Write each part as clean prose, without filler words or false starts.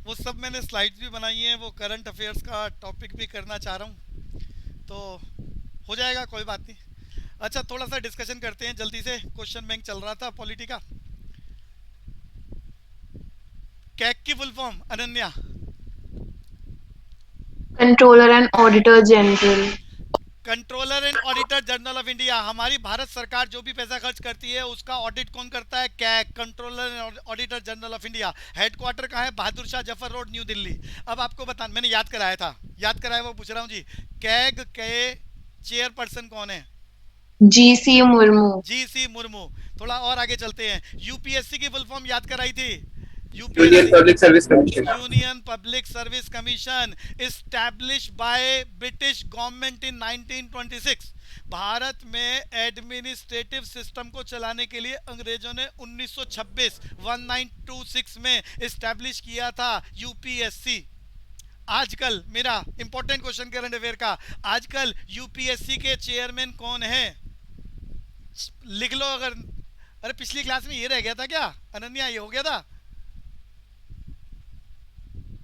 वो सब मैंने स्लाइड्स भी बनाई हैं, वो करंट अफेयर्स का टॉपिक भी करना चाह रहा हूँ, तो हो जाएगा, कोई बात नहीं। अच्छा, थोड़ा सा डिस्कशन करते हैं जल्दी से। क्वेश्चन बैंक चल रहा था पॉलिटी का। कैग की full form Ananya? Controller and auditor general. Controller and auditor general of India. हमारी भारत सरकार जो भी पैसा खर्च करती है उसका ऑडिट कौन करता है? CAG, controller and auditor general of India. Headquarter कहाँ है? Bahadur Shah Zafar road, new Delhi. अब आपको बता, मैंने याद कराया था, याद कराया वो पूछ रहा हूँ जी। कैग के चेयरपर्सन कौन है? जीसी मुर्मू। जी सी मुर्मू। थोड़ा और आगे चलते हैं। यूपीएससी की फुल फॉर्म याद कराई थी। Union UPSC, public service commission. Union public service commission, establish by British government in 1926। Bharat में एडमिनिस्ट्रेटिव सिस्टम को चलाने के लिए अंग्रेजों ने 1926 1926 में इस्टेब्लिश किया था यूपीएससी। आजकल मेरा इंपॉर्टेंट क्वेश्चन करंट अफेयर का, आजकल यूपीएससी के चेयरमैन कौन है? लिख लो अगर। अरे पिछली क्लास में ये रह गया था क्या अनन्या, ये हो गया था?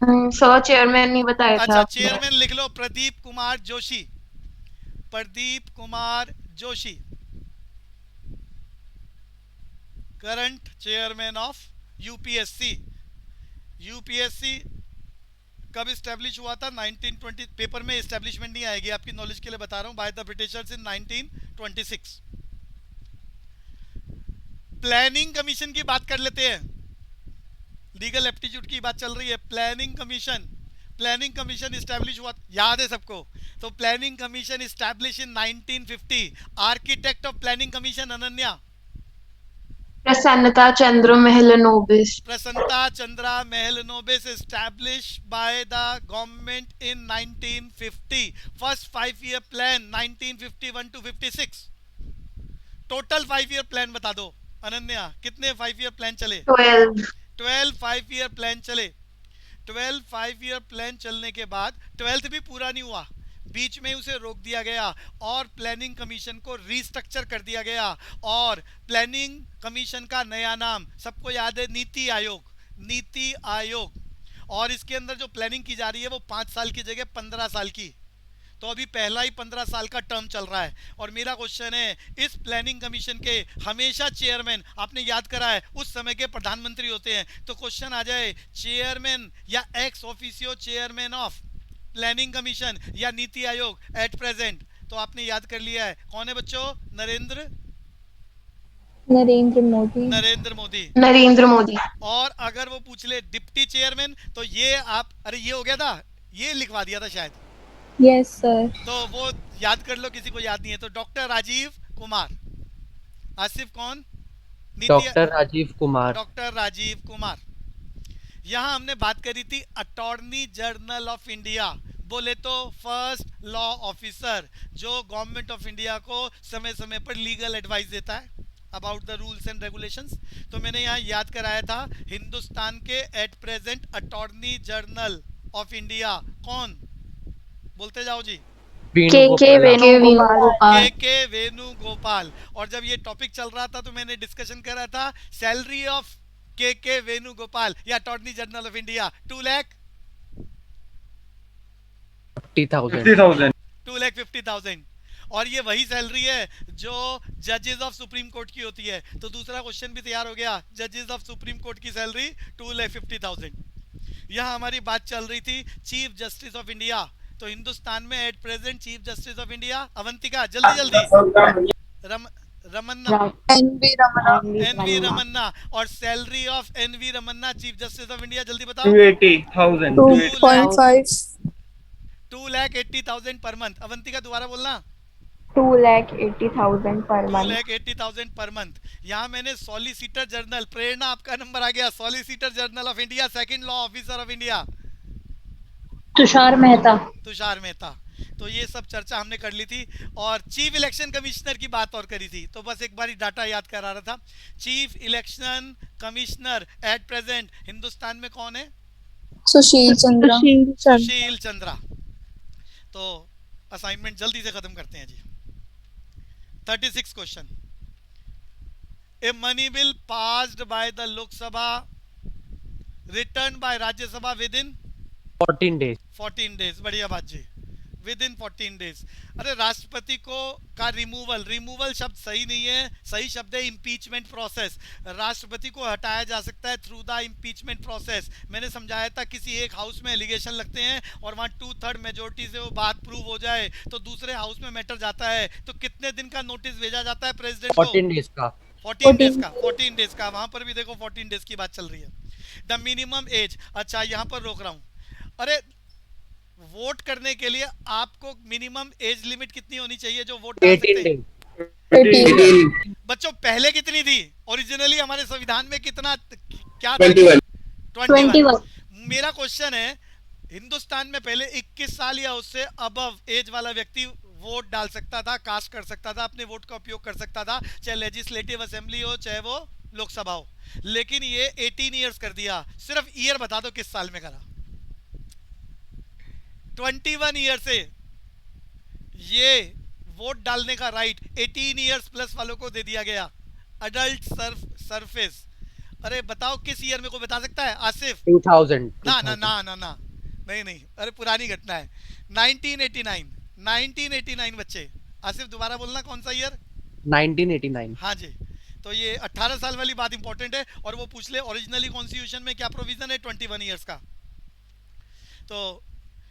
सर चेयरमैन नहीं बताया था अच्छा, आपने। चेयरमैन लिख लो, Pradeep Kumar Joshi. Pradeep Kumar Joshi, current chairman of UPSC. UPSC कब स्टैब्लिश हुआ था? 1920। पेपर में एस्टेब्लिशमेंट नहीं आएगी, आपकी नॉलेज के लिए बता रहा हूं, by the Britishers in 1926। Planning commission की बात कर लेते हैं। लीगल एप्टीट्यूड की बात चल रही है। Planning commission, planning commission establish हुआ, याद है सबको? तो planning commission establish in 1950। Architect of planning commission Ananya? Prasanta Chandra Mahalanobis. Prasanta Chandra Mahalanobis, establish by the government in 1950। First 5 year plan 1951 to 56। Total 5 year plan बता दो अनन्या, कितने 5 ईयर प्लान चले? 12। 12 5 ईयर प्लान चले। 12 5 ईयर प्लान चलने के बाद 12th भी पूरा नहीं हुआ, बीच में उसे रोक दिया गया और प्लानिंग कमीशन को रीस्ट्रक्चर कर दिया गया। और प्लानिंग कमीशन का नया नाम सबको याद है, नीति आयोग। नीति आयोग। और इसके अंदर जो प्लानिंग की जा रही है वो 5 साल की जगह 15 साल की। तो अभी पहला ही 15 साल का टर्म चल रहा है। और मेरा क्वेश्चन है, इस प्लानिंग कमीशन के हमेशा चेयरमैन, आपने याद करा है, उस समय के प्रधानमंत्री होते हैं। तो क्वेश्चन आ जाए, चेयरमैन या ex officio chairman of planning commission या नीति आयोग एट प्रेजेंट, तो आपने याद कर लिया है कौन है बच्चों? नरेंद्र, नरेंद्र मोदी। नरेंद्र मोदी। नरेंद्र मोदी। और अगर वो पूछ ले डिप्टी चेयरमैन, तो ये आप, अरे ये हो गया था, ये लिखवा दिया था शायद। Yes sir. तो वो याद कर लो, किसी को याद नहीं है तो डॉक्टर राजीव कुमार। आसिफ कौन? नीति, डॉक्टर राजीव कुमार। डॉक्टर राजीव कुमार। यहाँ हमने बात करी थी अटॉर्नी जनरल ऑफ इंडिया, बोले तो फर्स्ट लॉ ऑफिसर, जो गवर्नमेंट ऑफ इंडिया को समय समय पर लीगल एडवाइस देता है about the rules and regulations. तो मैंने यहाँ याद कराया था, हिंदुस्तान के at present attorney general of India कौन? बोलते जाओ जी। के वेणुगोपाला। वेणुगोपाल। के वेणुगोपाल। और जब ये टॉपिक चल रहा था तो मैंने डिस्कशन करा था, सैलरी ऑफ के वेणुगोपाल या attorney general of India 2 lakh 50,000। 50,000। 2,50,000। और ये वही सैलरी है जो जजेस ऑफ सुप्रीम कोर्ट की होती है। तो दूसरा क्वेश्चन भी तैयार हो गया, जजेस ऑफ सुप्रीम कोर्ट की सैलरी 2,50,000। यहाँ हमारी बात चल रही थी चीफ जस्टिस ऑफ इंडिया। तो हिंदुस्तान में at present chief justice of India, Avantika जल्दी जल्दी। रम, Ramanna, N V Ramana. N V Ramanna. और salary of N V Ramanna chief justice of India, जल्दी बताओ। 280,000। To 2 point lakh five 2,80,000 per month. Avantika दोबारा बोलना। 2,80,000 पर two month. Lakh eighty thousand per month. यहाँ मैंने सॉलिसिटर जनरल, प्रेरणा आपका नंबर आ गया, solicitor general of India, second law officer of India, Tushar Mehta. Tushar Mehta. तो ये सब चर्चा हमने कर ली थी। और चीफ इलेक्शन कमिश्नर की बात और करी थी, तो बस एक बारी डाटा याद करा रहा था। Chief election commissioner at present Hindustan में कौन है? सुशील चंद्रा। सुशील चंद्रा। तो असाइनमेंट जल्दी से खत्म करते हैं जी। 36 question. A money bill passed by the Lok Sabha return by Rajya Sabha within 14 days. 14 days. बढ़िया बात जी, विद इन 14 डेज। अरे राष्ट्रपति को का रिमूवल, रिमूवल शब्द सही नहीं है, सही शब्द है इम्पीचमेंट प्रोसेस। राष्ट्रपति को हटाया जा सकता है थ्रू द इम्पीचमेंट प्रोसेस। मैंने समझाया था किसी एक हाउस में एलिगेशन लगते हैं और वहाँ 2/3 मेजोरिटी से वो बात प्रूव हो जाए तो दूसरे हाउस में मैटर जाता है, तो कितने दिन का नोटिस भेजा जाता है प्रेसिडेंट को? 14 days का। 14 डेज का, 14 डेज का। वहां पर भी देखो 14 डेज की बात चल रही है। द मिनिमम एज, अच्छा यहाँ पर रोक रहा हूँ। अरे वोट करने के लिए आपको मिनिमम एज लिमिट कितनी होनी चाहिए जो वोट डाल 18 सकते हैं? days। बच्चों पहले कितनी थी ओरिजिनली हमारे संविधान में? कितना क्या था? 21। 21। मेरा क्वेश्चन है, हिंदुस्तान में पहले 21 साल या उससे अबव एज वाला व्यक्ति वोट डाल सकता था, कास्ट कर सकता था, अपने वोट का उपयोग कर सकता था, चाहे लेजिस्लेटिव असेंबली हो चाहे वो लोकसभा हो। लेकिन ये 18 इयर्स कर दिया। सिर्फ ईयर बता दो किस साल में करा? 21 ईयर से ये वोट डालने का राइट 18 इयर्स प्लस वालों को दे दिया गया। अडल्ट सरफेस, अरे बताओ किस ईयर में, कोई बता सकता है? आसिफ? 2000। ना ना ना ना ना, नहीं नहीं, अरे पुरानी घटना है। 1989, 1989 बच्चे। आसिफ दोबारा बोलना कौन सा ईयर? 1989। हाँ जी। तो ये 18 साल वाली बात इंपॉर्टेंट है। और वो पूछ ले ओरिजिनली कॉन्स्टिट्यूशन में क्या प्रोविजन है 21 इयर्स का। तो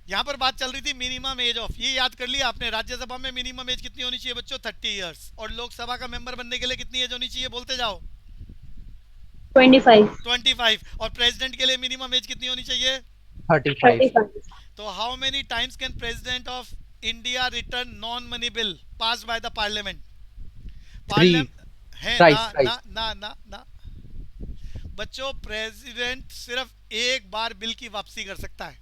यहाँ पर बात चल रही थी मिनिमम एज ऑफ, ये याद कर लिया आपने, राज्यसभा में मिनिमम एज कितनी होनी चाहिए बच्चों? 30 इयर्स। और लोकसभा का मेंबर बनने के लिए कितनी एज होनी चाहिए? बोलते जाओ। 25। 25। और प्रेसिडेंट के लिए मिनिमम एज कितनी होनी चाहिए? 35। तो how many times can president of India written non money bill pass by the parliament? है Thrice, ना ना ना ना बच्चों, प्रेसिडेंट सिर्फ एक बार बिल की वापसी कर सकता है।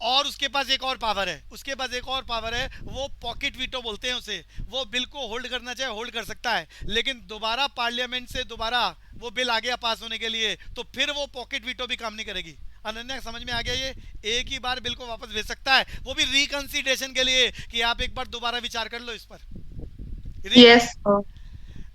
और उसके पास एक और पावर है, उसके पास एक और पावर है, वो पॉकेट वीटो बोलते हैं उसे। वो बिल को होल्ड करना चाहे होल्ड कर सकता है, लेकिन दोबारा पार्लियामेंट से दोबारा वो बिल आ गया पास होने के लिए तो फिर वो पॉकेट वीटो भी काम नहीं करेगी। अनन्या समझ में आ गया? ये एक ही बार बिल को वापस भेज सकता है, वो भी रिकंसिडरेशन के लिए कि आप एक बार दोबारा विचार कर लो इस पर। Yes, sir.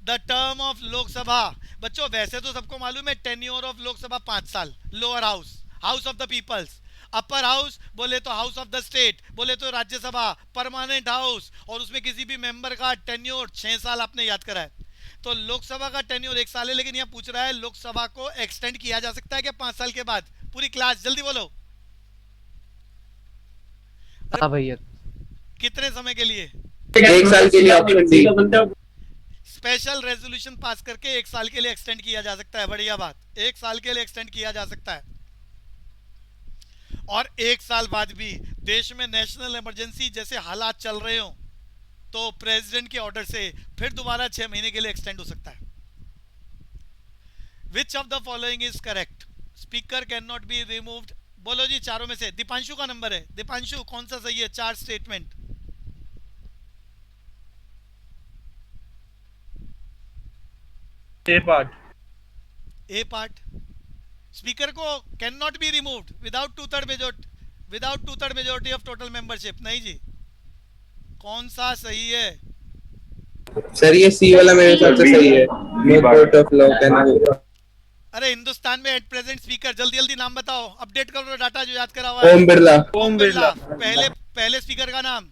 The term of Lok Sabha, बच्चों वैसे तो सबको मालूम है टेन्योर ऑफ लोकसभा 5 साल। Lower house, house of the peoples. Upper house बोले तो हाउस ऑफ द स्टेट, बोले तो राज्यसभा, परमानेंट हाउस, और उसमें किसी भी मेंबर का टेन्योर 6 साल आपने याद करा है। तो लोकसभा का टेन्योर 1 साल है, लेकिन यहाँ पूछ रहा है लोकसभा को एक्सटेंड किया जा सकता है क्या 5 साल के बाद? पूरी क्लास जल्दी बोलो। हाँ भैया। कितने समय के लिए? 1 साल के लिए option D. Special resolution pass करके 1 साल के लिए एक्सटेंड किया जा सकता है। बढ़िया बात, 1 साल के लिए एक्सटेंड किया जा सकता है। और 1 साल बाद भी देश में नेशनल इमरजेंसी जैसे हालात चल रहे हो तो प्रेसिडेंट के ऑर्डर से फिर दोबारा 6 महीने के लिए एक्सटेंड हो सकता है। Which of the following is correct? Speaker can not be removed. बोलो जी चारों में से। दीपांशु का नंबर है। दीपांशु कौन सा सही है? 4 स्टेटमेंट। ए पार्ट। ए पार्ट, स्पीकर को can not be removed without 2/3 majority of total membership. नहीं जी, कौन सा सही है? सर ये सी वाला मेरे हिसाब से सही है। No court of law can. अरे हिंदुस्तान में एट प्रेजेंट स्पीकर, जल्दी जल्दी नाम बताओ, अपडेट करो डाटा जो याद करा हुआ है। ओम बिरला। ओम बिरला। पहले स्पीकर का नाम?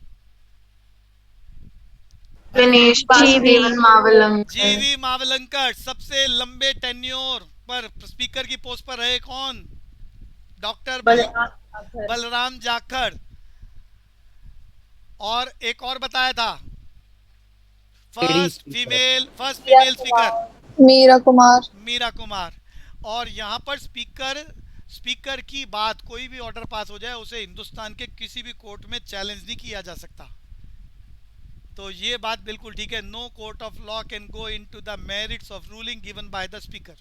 Ganesh Vasudevan Mavalanka. जीवी मावलंकर। सबसे लंबे टेन्योर पर स्पीकर की पोस्ट पर रहे कौन? डॉक्टर बलराम जाखड़। और एक और बताया था, first female speaker Meera Kumar. Meera Kumar. और यहाँ पर स्पीकर की बात, कोई भी ऑर्डर पास हो जाए उसे हिंदुस्तान के किसी भी कोर्ट में चैलेंज नहीं किया जा सकता। तो ये बात बिल्कुल ठीक है। No court of law can go into the merits of ruling given by the speaker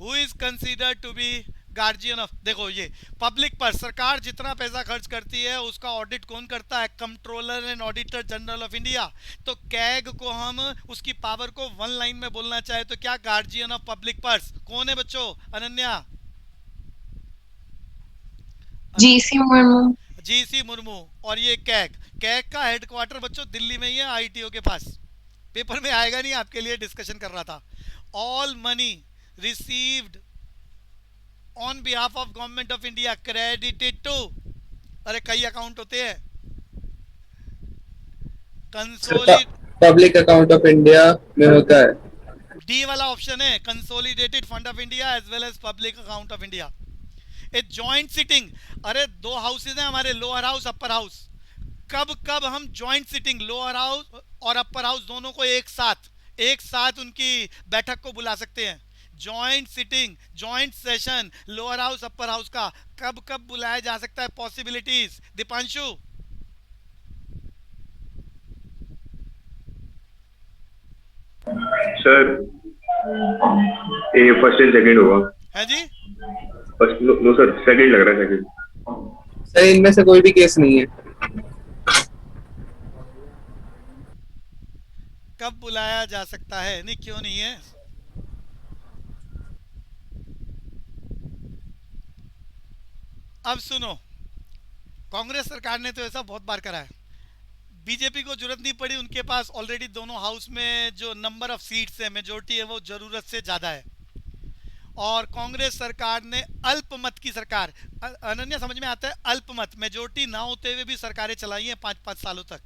who is considered to be guardian of. देखो ये पब्लिक पर सरकार जितना पैसा खर्च करती है उसका ऑडिट कौन करता है? Controller and auditor general of India. तो कैग को हम उसकी पावर को 1 लाइन में बोलना चाहे तो क्या? Guardian of public purse. कौन है बच्चों? Ananya? G.C. Murmu. GC Murmu. और ये कैग का हेडक्वार्टर बच्चों दिल्ली में ही है, आईटीओ के पास। पेपर में आएगा नहीं, आपके लिए डिस्कशन कर रहा था। All money received on behalf of government of India credited to, अरे कई अकाउंट होते हैं, consolid, public account of India में होता है। डी वाला ऑप्शन है, consolidated fund of India as well as public account of India. A joint sitting, अरे दो हाउसेज हैं हमारे, लोअर हाउस अपर हाउस, कब कब हम जॉइंट सिटिंग लोअर हाउस और अपर हाउस दोनों को एक साथ उनकी बैठक को बुला सकते हैं। Joint sitting, joint session lower house upper house का कब कब बुलाया जा सकता है, पॉसिबिलिटीज दीपांशु। सर ये फर्स्ट एंड सेकंड होगा। है जी, फर्स्ट नो सर, सेकंड लग रहा है, सेकंड। सर इनमें से कोई भी केस नहीं है। कब बुलाया जा सकता है, नहीं क्यों नहीं है? अब सुनो, कांग्रेस सरकार ने तो ऐसा बहुत बार करा है, बीजेपी को जरूरत नहीं पड़ी, उनके पास ऑलरेडी दोनों हाउस में जो नंबर ऑफ सीट्स है, मेजोरिटी है, वो जरूरत से ज्यादा है। और कांग्रेस सरकार ने अल्पमत की सरकार, अनन्या समझ में आता है, अल्पमत मेजोरिटी ना होते हुए भी सरकारें चलाई हैं 5-5 सालों तक,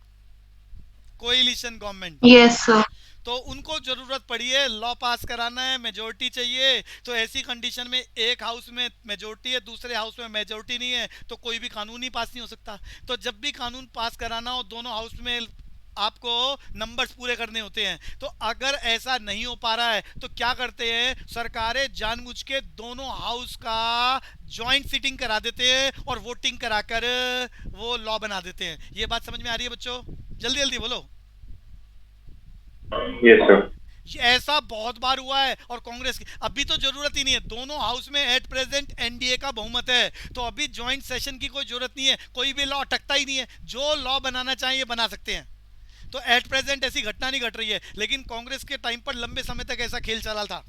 कोएलिशन गवर्नमेंट। Yes, sir. तो उनको जरूरत पड़ी है, लॉ पास कराना है, मेजोरिटी चाहिए, तो ऐसी कंडीशन में एक हाउस में मेजोरिटी है, दूसरे हाउस में मेजोरिटी नहीं है, तो कोई भी कानून ही पास नहीं हो सकता। तो जब भी कानून पास कराना हो, दोनों हाउस में आपको नंबर्स पूरे करने होते हैं। तो अगर ऐसा नहीं हो पा रहा है तो क्या करते हैं, सरकारें जानबूझ के दोनों हाउस का जॉइंट सिटिंग करा देते हैं और वोटिंग कराकर वो लॉ बना देते हैं। ये बात समझ में आ रही है बच्चों? जल्दी जल्दी बोलो। Yes sir. ऐसा बहुत बार हुआ है, और कांग्रेस की अभी तो जरूरत ही नहीं है, दोनों हाउस में एट प्रेजेंट एनडीए का बहुमत है, तो अभी जॉइंट सेशन की कोई जरूरत नहीं है, कोई भी लॉ अटकता ही नहीं है, जो लॉ बनाना चाहिए बना सकते हैं। तो एट प्रेजेंट ऐसी घटना नहीं घट रही है, लेकिन कांग्रेस के टाइम पर लंबे समय तक ऐसा खेल चला था,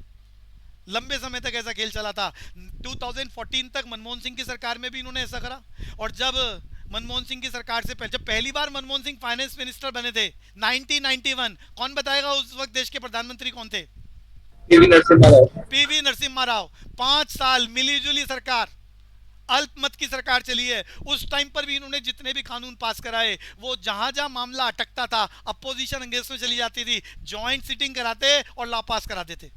लंबे समय तक ऐसा खेल चला था। 2014 तक मनमोहन सिंह की सरकार में भी इन्होंने ऐसा करा, और जब मनमोहन सिंह की सरकार से पहले, जब पहली बार मनमोहन सिंह फाइनेंस मिनिस्टर बने थे 1991, कौन बताएगा उस वक्त देश के प्रधानमंत्री कौन थे? पीवी नरसिम्हा राव। पीवी नरसिम्हा राव। 5 साल मिलीजुली सरकार, अल्पमत की सरकार चली है। उस टाइम पर भी इन्होंने जितने भी कानून पास कराए, वो जहां जहां मामला अटकता था, अपोजिशन अंगेज में चली जाती थी, जॉइंट सिटिंग कराते और लॉ पास करा देते।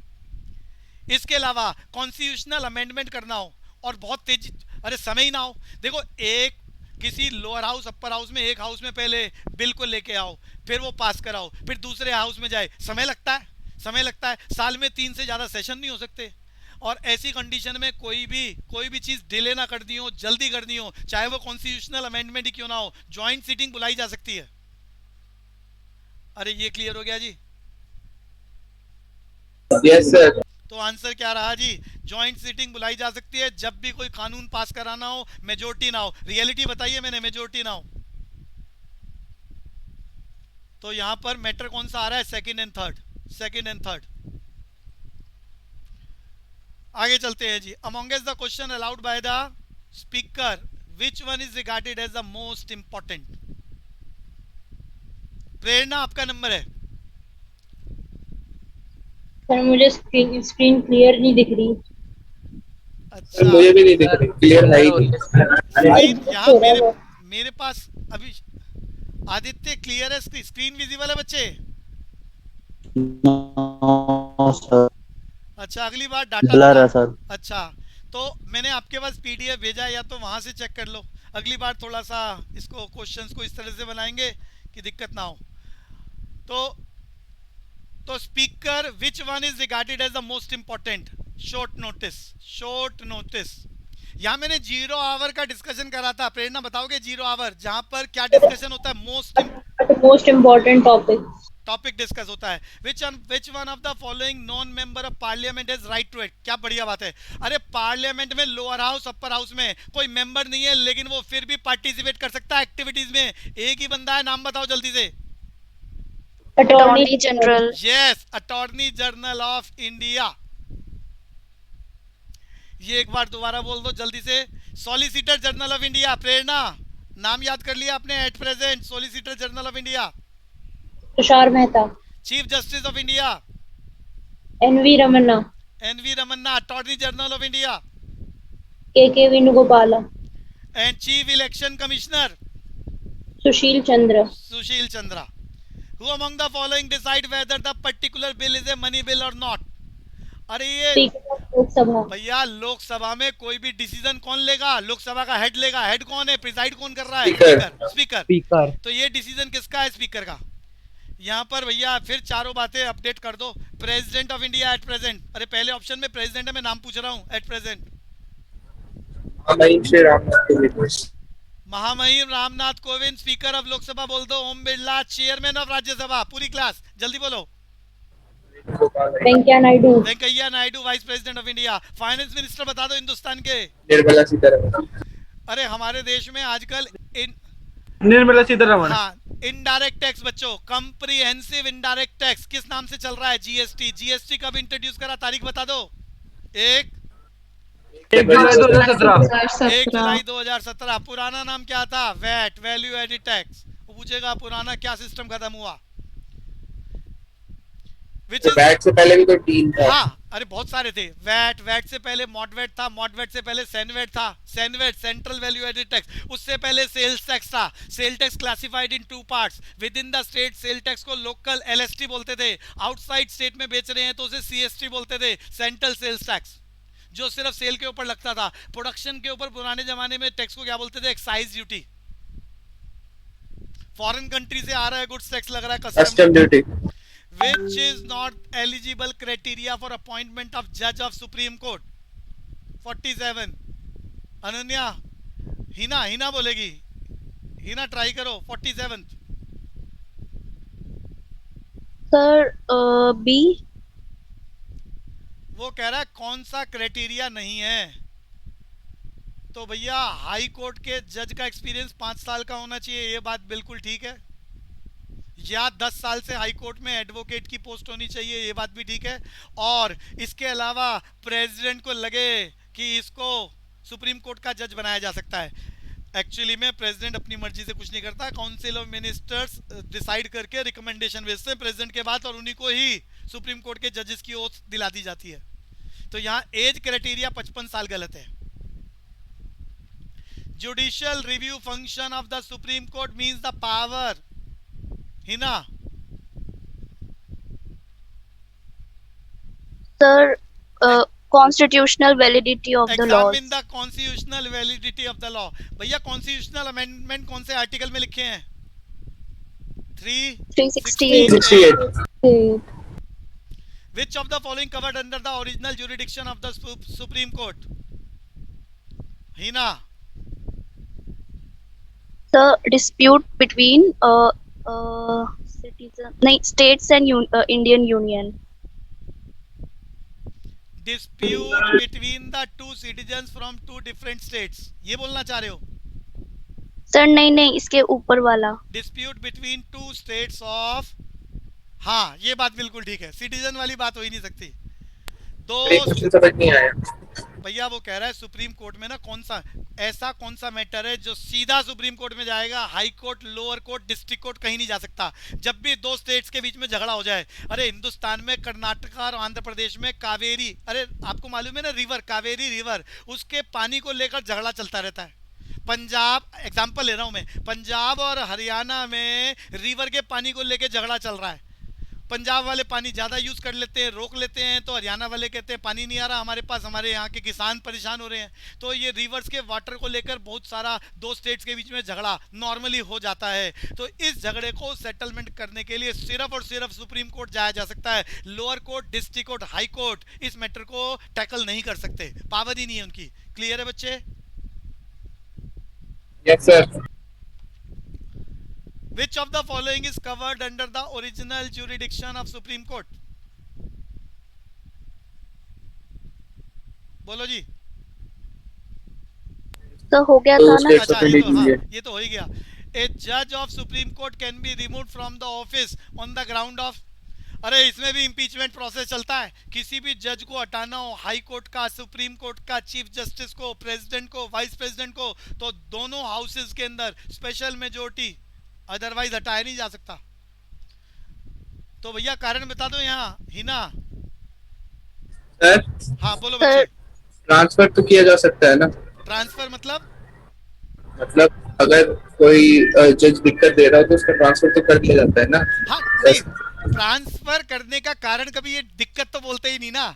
इसके अलावा कॉन्स्टिट्यूशनल अमेंडमेंट करना हो और बहुत तेजी, अरे समय ही ना हो, देखो एक किसी लोअर हाउस अपर हाउस में, एक हाउस में पहले बिल को लेके आओ, फिर वो पास कराओ, फिर दूसरे हाउस में जाए, समय लगता है, समय लगता है, साल में 3 से ज्यादा सेशन नहीं हो सकते। और ऐसी कंडीशन में कोई भी चीज डिले ना करनी हो, जल्दी करनी हो, चाहे वो कॉन्स्टिट्यूशनल अमेंडमेंट ही क्यों ना हो, जॉइंट सीटिंग बुलाई जा सकती है। अरे ये क्लियर हो गया जी? Yes sir. तो आंसर क्या रहा जी? जॉइंट सीटिंग बुलाई जा सकती है जब भी कोई कानून पास कराना हो, मेजोरिटी ना हो। रियलिटी बताइए मैंने, मेजोरिटी ना हो। तो यहां पर मैटर कौन सा आ रहा है? Second and third. आगे चलते हैं जी। Amongst the question allowed by the speaker, which one is regarded as the most important? Prerna आपका नंबर है। सर मुझे स्क्रीन क्लियर नहीं दिख रही। अच्छा, मुझे भी नहीं दिख रही, क्लियर है ही नहीं। स्क्रीन यहाँ मेरे पास अभी आदित्य क्लियर है, स्क्रीन विजिबल है बच्चे? अच्छा, अगली बार डाटा ब्लर है सर। अच्छा, तो मैंने आपके पास पीडीएफ भेजा है, या तो वहां से चेक कर लो। अगली बार थोड़ा सा इसको क्वेश्चंस को इस तरह से बनाएंगे कि दिक्कत ना हो। तो speaker, which one is regarded as the most important? Short notice. यहाँ मैंने 0 आवर का डिस्कशन करा था। प्रेरणा बताओगे 0 आवर जहां पर क्या डिस्कशन होता है? मोस्ट इम्पोर्टेंट टॉपिक डिस्कस होता है। Which one of the following non member of parliament has right to act? क्या बढ़िया बात है। अरे पार्लियामेंट में लोअर हाउस अपर हाउस में कोई मेंबर नहीं है, लेकिन वो फिर भी पार्टिसिपेट कर सकता है एक्टिविटीज में। एक ही बंदा है, नाम बताओ जल्दी से। Attorney general. Yes, attorney general of India. ये एक बार दोबारा बोल दो जल्दी से। Solicitor general of India. Prerna नाम याद कर लिया आपने at present? Solicitor general of India Tushar Mehta. Chief justice of India N V Ramanna. Attorney general of India K Venugopal, and chief election commissioner Sushil Chandra, Sushil Chandra. Who among the following decide whether the particular bill is a money bill or not? अरे ये speaker of Lok Sabha, भैया लोकसभा में कोई भी decision कौन लेगा? लोकसभा का head लेगा. हेड कौन है? प्रिसाइड कौन कर रहा है? स्पीकर. स्पीकर. स्पीकर. तो ये डिसीजन किसका है? स्पीकर का. यहाँ पर भैया फिर चारों बातें अपडेट कर दो. President of India at present. अरे पहले ऑप्शन में प्रेसिडेंट है, मैं नाम पूछ रहा हूँ. एट प्रेजेंट महामहिम श्री रामनाथ कोविंद. महामहिम रामनाथ कोविंद स्पीकर ऑफ लोकसभा बोल दो. Om Birla chairman of Rajya Sabha. पूरी क्लास जल्दी बोलो. Venkaiah Naidu, Venkaiah Naidu vice president of India. Finance minister बता दो हिंदुस्तान के. निर्मला सीतारमण. अरे हमारे देश में आजकल निर्मला सीतारमण. हाँ, इनडायरेक्ट टैक्स बच्चों, कंप्रिहेंसिव इनडायरेक्ट टैक्स किस नाम से चल रहा है? जीएसटी. जीएसटी कब इंट्रोड्यूस करा? तारीख बता दो. 1 जुलाई 2017. 1 जुलाई 2017. पुराना नाम क्या था? VAT, value added tax. वो पूछेगा पुराना क्या सिस्टम खत्म हुआ? Which is, वैट से पहले भी तो 3 था. हाँ, अरे बहुत सारे थे. वैट, वैट से पहले मॉडवेट था, मॉडवेट से पहले सेनवेट था, CENVAT central value added tax, उससे पहले सेल्स टैक्स था. Sale tax classified in 2 parts. Within the state sale tax को लोकल एलएसटी बोलते थे. आउटसाइड स्टेट में बेच रहे हैं तो उसे सीएसटी बोलते थे, सेंट्रल सेल्स टैक्स, जो सिर्फ सेल के ऊपर लगता था. प्रोडक्शन के ऊपर पुराने जमाने में टैक्स को क्या बोलते थे? Excise duty. फॉरेन कंट्री से आ रहा है गुड्स, टैक्स लग रहा है custom duty. Which is not eligible criteria for appointment of judge of Supreme Court? 47. Ananya, Heena बोलेगी. हिना ट्राई करो. 47. Sir B. वो कह रहा है कौन सा क्राइटेरिया नहीं है. तो भैया हाई कोर्ट के जज का एक्सपीरियंस 5 साल का होना चाहिए, ये बात बिल्कुल ठीक है. या 10 साल से हाई कोर्ट में एडवोकेट की पोस्ट होनी चाहिए, ये बात भी ठीक है. और इसके अलावा प्रेसिडेंट को लगे कि इसको सुप्रीम कोर्ट का जज बनाया जा सकता है. एक्चुअली में प्रेसिडेंट अपनी मर्जी से कुछ नहीं करता. काउंसिल ऑफ मिनिस्टर्स डिसाइड करके रिकमेंडेशन भेजते हैं प्रेसिडेंट के बाद, और उन्हीं को ही सुप्रीम कोर्ट के जजेस की ओथ दिला दी जाती है. तो यहाँ एज क्राइटेरिया 55 साल गलत है. Judicial review function of the supreme court means the power. Hina. Sir constitutional validity of the law. Examine the constitutional validity of the law. भैया कॉन्स्टिट्यूशनल अमेंडमेंट कौन से आर्टिकल में लिखे हैं? 368. Which of the following covered under the original jurisdiction of the Supreme Court? Hina. The dispute between states and Indian Union. Dispute between the two citizens from two different states. ये बोलना चाह रहे हो? Sir नहीं इसके ऊपर वाला. Dispute between two states of. हाँ, ये बात बिल्कुल ठीक है. सिटीजन वाली बात हो ही नहीं सकती. दो क्वेश्चन समझ नहीं आया भैया. वो कह रहा है सुप्रीम कोर्ट में ना ऐसा कौन सा मैटर है जो सीधा सुप्रीम कोर्ट में जाएगा? High court, lower court, district court कहीं नहीं जा सकता. जब भी दो स्टेट्स के बीच में झगड़ा हो जाए, अरे हिंदुस्तान में कर्नाटक और आंध्र प्रदेश में कावेरी, अरे आपको मालूम है ना, रिवर कावेरी रिवर, उसके पानी को लेकर झगड़ा चलता रहता है. पंजाब, एग्जाम्पल ले रहा हूं मैं, पंजाब और हरियाणा में रिवर के पानी को लेकर झगड़ा चल रहा है. पंजाब वाले पानी ज़्यादा यूज़ कर लेते हैं, रोक लेते हैं, तो हरियाणा वाले कहते हैं पानी नहीं आ रहा हमारे पास, हमारे यहाँ के किसान परेशान हो रहे हैं. तो ये रिवर्स के वाटर को लेकर बहुत सारा दो स्टेट्स के बीच में झगड़ा नॉर्मली हो जाता है. तो इस झगड़े को सेटलमेंट करने के लिए सिर्फ और सिर्फ सुप्रीम कोर्ट जाया जा सकता है. Lower court, district court, high court इस मैटर को टैकल नहीं कर सकते, पावर ही नहीं है उनकी. क्लियर है बच्चे? Yes sir. Which of the following is covered under the original jurisdiction of Supreme Court? बोलो जी. तो हो गया था ना. अच्छा, ये तो हो ही गया. A judge of Supreme Court can be removed from the office on the ground of. अरे इसमें भी इम्पीचमेंट प्रोसेस चलता है. किसी भी जज को हटाना हो, हाई कोर्ट का, सुप्रीम कोर्ट का, चीफ जस्टिस को, प्रेसिडेंट को, वाइस प्रेसिडेंट को, तो दोनों हाउसेस के अंदर स्पेशल मेजोरिटी, अदरवाइज हटाया नहीं जा सकता. तो भैया कारण बता दो यहाँ. हिना. सर हाँ बोलो बच्चे. ट्रांसफर तो किया जा सकता है ना, ट्रांसफर मतलब मतलब अगर कोई जज दिक्कत दे रहा हो तो उसका ट्रांसफर तो कर दिया जाता है ना। हाँ नहीं, ट्रांसफर करने का कारण कभी ये दिक्कत तो बोलते ही नहीं ना,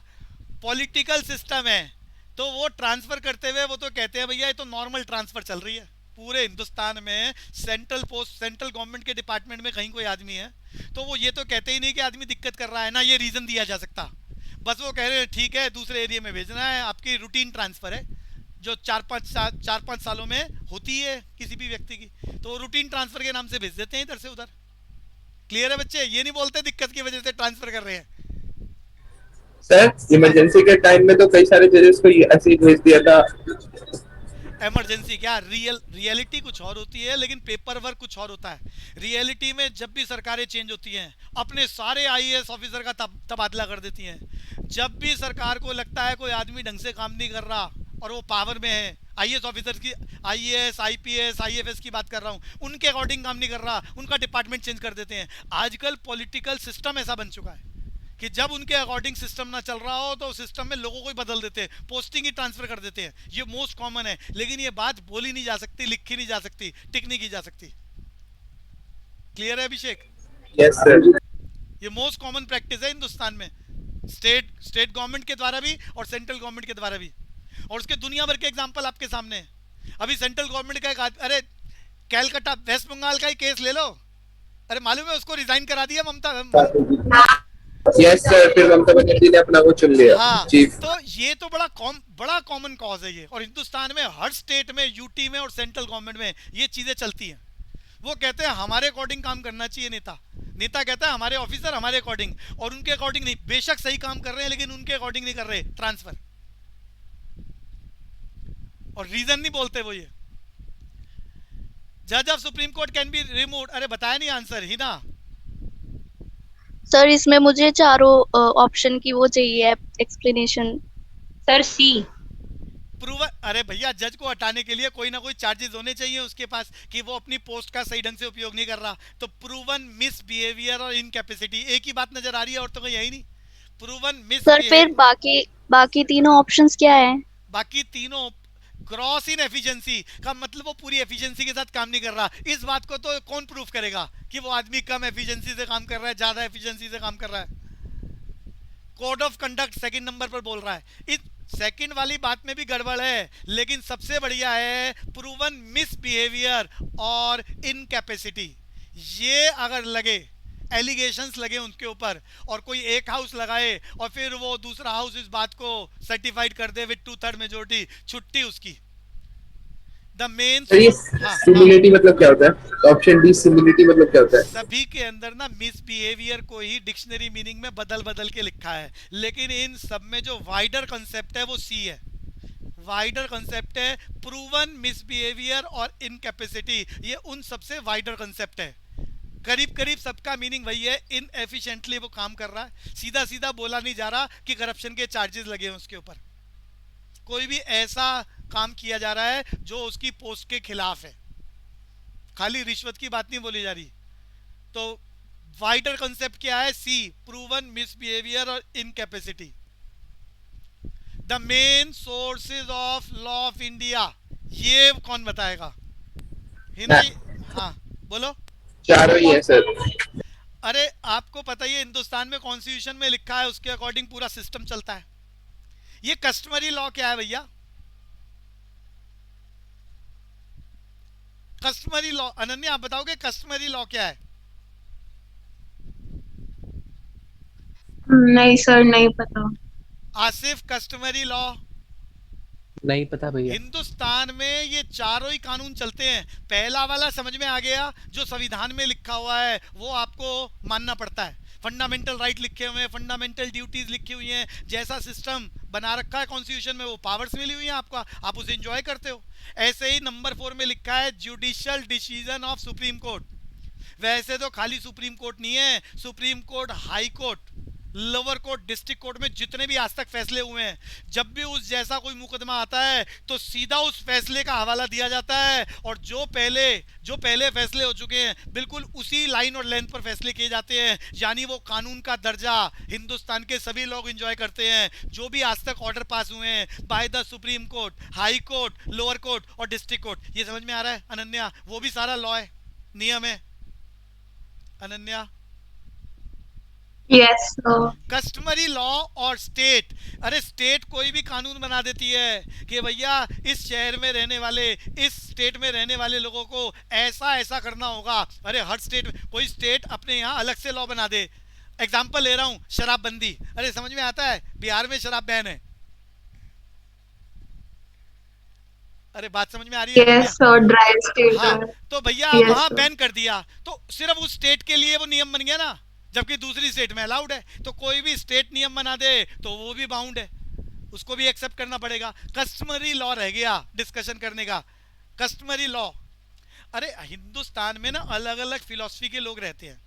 पॉलिटिकल सिस्टम है तो वो ट्रांसफर करते हुए वो तो कहते हैं भैया ये तो नॉर्मल ट्रांसफर चल रही है पूरे हिंदुस्तान में। सेंट्रल पोस्ट, सेंट्रल गवर्नमेंट के डिपार्टमेंट में कहीं कोई आदमी है तो वो ये तो कहते ही नहीं कि आदमी दिक्कत कर रहा है ना, ये रीजन दिया जा सकता। बस वो कह रहे हैं ठीक है दूसरे एरिया में भेजना है, आपकी रूटीन ट्रांसफर है जो 4-5 सालों में होती है किसी भी व्यक्ति की, तो वो रूटीन ट्रांसफर के नाम से भेज देते हैं इधर से उधर। क्लियर है बच्चे? ये नहीं बोलते दिक्कत की वजह से ट्रांसफर कर रहे हैं। सर इमरजेंसी के टाइम में तो कई सारे जजेस को ऐसे ही भेज दिया था। इमरजेंसी क्या, रियलिटी कुछ और होती है लेकिन पेपर वर्क कुछ और होता है। रियलिटी में जब भी सरकारें चेंज होती हैं अपने सारे आईएएस ऑफिसर का तबादला कर देती हैं। जब भी सरकार को लगता है कोई आदमी ढंग से काम नहीं कर रहा और वो पावर में है, आईएएस ऑफिसर की, आईएएस आईपीएस आईएफएस की बात कर रहा हूँ, उनके अकॉर्डिंग काम नहीं कर रहा, उनका डिपार्टमेंट चेंज कर देते हैं। आजकल पॉलिटिकल सिस्टम ऐसा बन चुका है कि जब उनके अकॉर्डिंग सिस्टम ना चल रहा हो तो सिस्टम में लोगों को ही बदल देते हैं, पोस्टिंग ही ट्रांसफर कर देते हैं। ये मोस्ट कॉमन है, लेकिन ये बात बोली नहीं जा सकती, लिखी नहीं जा सकती, टिक नहीं की जा सकती। क्लियर है अभिषेक? Yes sir. ये मोस्ट कॉमन प्रैक्टिस है हिंदुस्तान में, स्टेट गवर्नमेंट के द्वारा भी और सेंट्रल गवर्नमेंट के द्वारा भी। और उसके दुनिया भर के एग्जांपल आपके सामने है। अभी सेंट्रल गवर्नमेंट का एक अरे कैलकाटा वेस्ट बंगाल का ही केस ले लो, अरे मालूम है उसको रिजाइन करा दिया ममता। यस सर, फिर ममता बनर्जी ने अपना वो चुन लिया हाँ, चीफ। तो ये तो बड़ा कॉमन कॉज है ये, और हिंदुस्तान में हर स्टेट में, यूटी में और सेंट्रल गवर्नमेंट में ये चीजें चलती हैं। वो कहते हैं हमारे अकॉर्डिंग काम करना चाहिए नेता कहता है हमारे ऑफिसर हमारे अकॉर्डिंग, और उनके अकॉर्डिंग नहीं। बेशक सही काम कर रहे हैं लेकिन उनके अकॉर्डिंग नहीं कर रहे, ट्रांसफर। और रीजन नहीं बोलते वो ये। जज of supreme court can be removed, अरे बताया नहीं आंसर ही ना। सर इसमें मुझे चारों ऑप्शन की वो चाहिए एक्सप्लेनेशन। सर सी। प्रूवन, अरे भैया जज को हटाने के लिए कोई ना कोई चार्जेस होने चाहिए उसके पास कि वो अपनी पोस्ट का सही ढंग से उपयोग नहीं कर रहा। तो प्रूवन मिसबिहेवियर और इनकैपेसिटी, एक ही बात नजर आ रही है और तो कोई यही नहीं। प्रूवन मिस सर फिर बाकी तीनों ऑप्शंस क्या है? बाकी तीनों ग्रॉस इन एफिशिएंसी का मतलब वो पूरी एफिशिएंसी के साथ काम नहीं कर रहा। इस बात को तो कौन प्रूफ करेगा कि वो आदमी कम एफिशिएंसी से काम कर रहा है, ज्यादा एफिशिएंसी से काम कर रहा है? Code of conduct second number पर बोल रहा है। इस सेकंड वाली बात में भी गड़बड़ है, लेकिन सबसे बढ़िया है प्रूवन मिसबिहेवियर और इनकैपेसिटी। ये अगर लगे, एलिगेशंस लगे उनके ऊपर, और कोई एक हाउस लगाए और फिर वो दूसरा हाउस इस बात को सर्टिफाइड कर दे विद 2/3 मेजोरिटी, छुट्टी उसकी। द मेन सिमिलिटी मतलब क्या होता है? ऑप्शन डी सिमिलिटी मतलब क्या होता है? सभी के अंदर ना मिसबिहेवियर को ही डिक्शनरी मीनिंग में बदल के लिखा है, लेकिन इन सब में जो वाइडर कंसेप्ट है वो सी है। वाइडर कंसेप्ट है प्रूवन मिसबिहेवियर और इनकैपेसिटी, ये उन सबसे वाइडर कंसेप्ट है। करीब करीब सबका मीनिंग वही है, इनएफिशिएंटली वो काम कर रहा है, सीधा सीधा बोला नहीं जा रहा कि करप्शन के चार्जेस लगे हैं उसके ऊपर। कोई भी ऐसा काम किया जा रहा है जो उसकी पोस्ट के खिलाफ है, खाली रिश्वत की बात नहीं बोली जा रही। तो वाइडर कंसेप्ट क्या है? सी, प्रूवन मिसबिहेवियर और incapacity. The main sources of law of India, ये कौन बताएगा? हिंदी? हाँ बोलो। चारों ही है सर। अरे आपको पता ही है हिंदुस्तान में कॉन्स्टिट्यूशन में लिखा है, उसके अकॉर्डिंग पूरा सिस्टम चलता है। ये कस्टमरी लॉ क्या है भैया? कस्टमरी लॉ, अनन्या आप बताओगे कस्टमरी लॉ क्या है? नहीं सर, नहीं पता। Asif, customary law? नहीं पता भैया। हिंदुस्तान में ये चारों ही कानून चलते हैं। पहला वाला समझ में आ गया, जो संविधान में लिखा हुआ है वो आपको मानना पड़ता है। फंडामेंटल राइट लिखे हुए हैं, फंडामेंटल ड्यूटीज लिखी हुई हैं, जैसा सिस्टम बना रखा है कॉन्स्टिट्यूशन में, वो पावर्स मिली हुई हैं आपको, आप उसे एंजॉय करते हो। ऐसे ही नंबर 4 में लिखा है judicial decision of supreme court. वैसे तो खाली सुप्रीम कोर्ट नहीं है, supreme court, high court, lower court, district court में जितने भी आज तक फैसले हुए हैं, जब भी उस जैसा कोई मुकदमा आता है तो सीधा उस फैसले का हवाला दिया जाता है, और जो पहले फैसले हो चुके हैं बिल्कुल उसी लाइन और लेंथ पर फैसले किए जाते हैं। यानी वो कानून का दर्जा हिंदुस्तान के सभी लोग एंजॉय करते हैं। जो भी आज तक ऑर्डर पास हुए हैं by the supreme court, high court, lower court और डिस्ट्रिक्ट कोर्ट, ये समझ में आ रहा है अनन्या? वो भी सारा लॉ है, नियम है Ananya. Yes, sir. Customary law और स्टेट, अरे स्टेट कोई भी कानून बना देती है कि भैया इस शहर में रहने वाले, इस स्टेट में रहने वाले लोगों को ऐसा ऐसा करना होगा। अरे हर स्टेट, कोई स्टेट अपने यहाँ अलग से लॉ बना दे। एग्जाम्पल ले रहा हूँ, शराबबंदी, अरे समझ में आता है बिहार में शराब बैन है। अरे बात समझ में आ रही है? Yes, sir. Dry state. हाँ, तो भैया Yes, वहां sir. बैन कर दिया तो सिर्फ उस स्टेट के लिए वो नियम बन गया ना, जबकि दूसरी स्टेट में अलाउड है। तो कोई भी स्टेट नियम बना दे तो वो भी बाउंड है, उसको भी एक्सेप्ट करना पड़ेगा। कस्टमरी लॉ रह गया डिस्कशन करने का, कस्टमरी लॉ। अरे हिंदुस्तान में ना अलग अलग फिलॉसफी के लोग रहते हैं।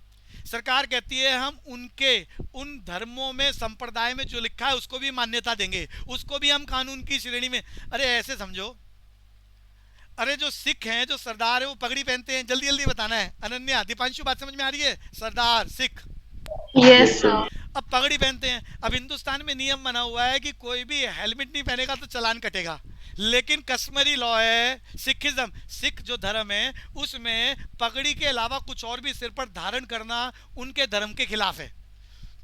सरकार कहती है हम उन धर्मों में, संप्रदाय में जो लिखा है उसको भी मान्यता देंगे, उसको भी हम कानून की श्रेणी में। अरे ऐसे समझो, अरे जो सिख हैं, जो सरदार है, वो पगड़ी पहनते हैं। जल्दी जल्दी बताना है अनन्या, दीपांशु बात समझ में आ रही है? सरदार सिख Yes, sir. अब पगड़ी पहनते हैं। अब हिंदुस्तान में नियम बना हुआ है कि कोई भी हेलमेट नहीं पहनेगा तो चालान कटेगा, लेकिन कश्मीरी लॉ है, सिखिज्म, सिख जो धर्म है उसमें पगड़ी के अलावा कुछ और भी सिर पर धारण करना उनके धर्म के खिलाफ है,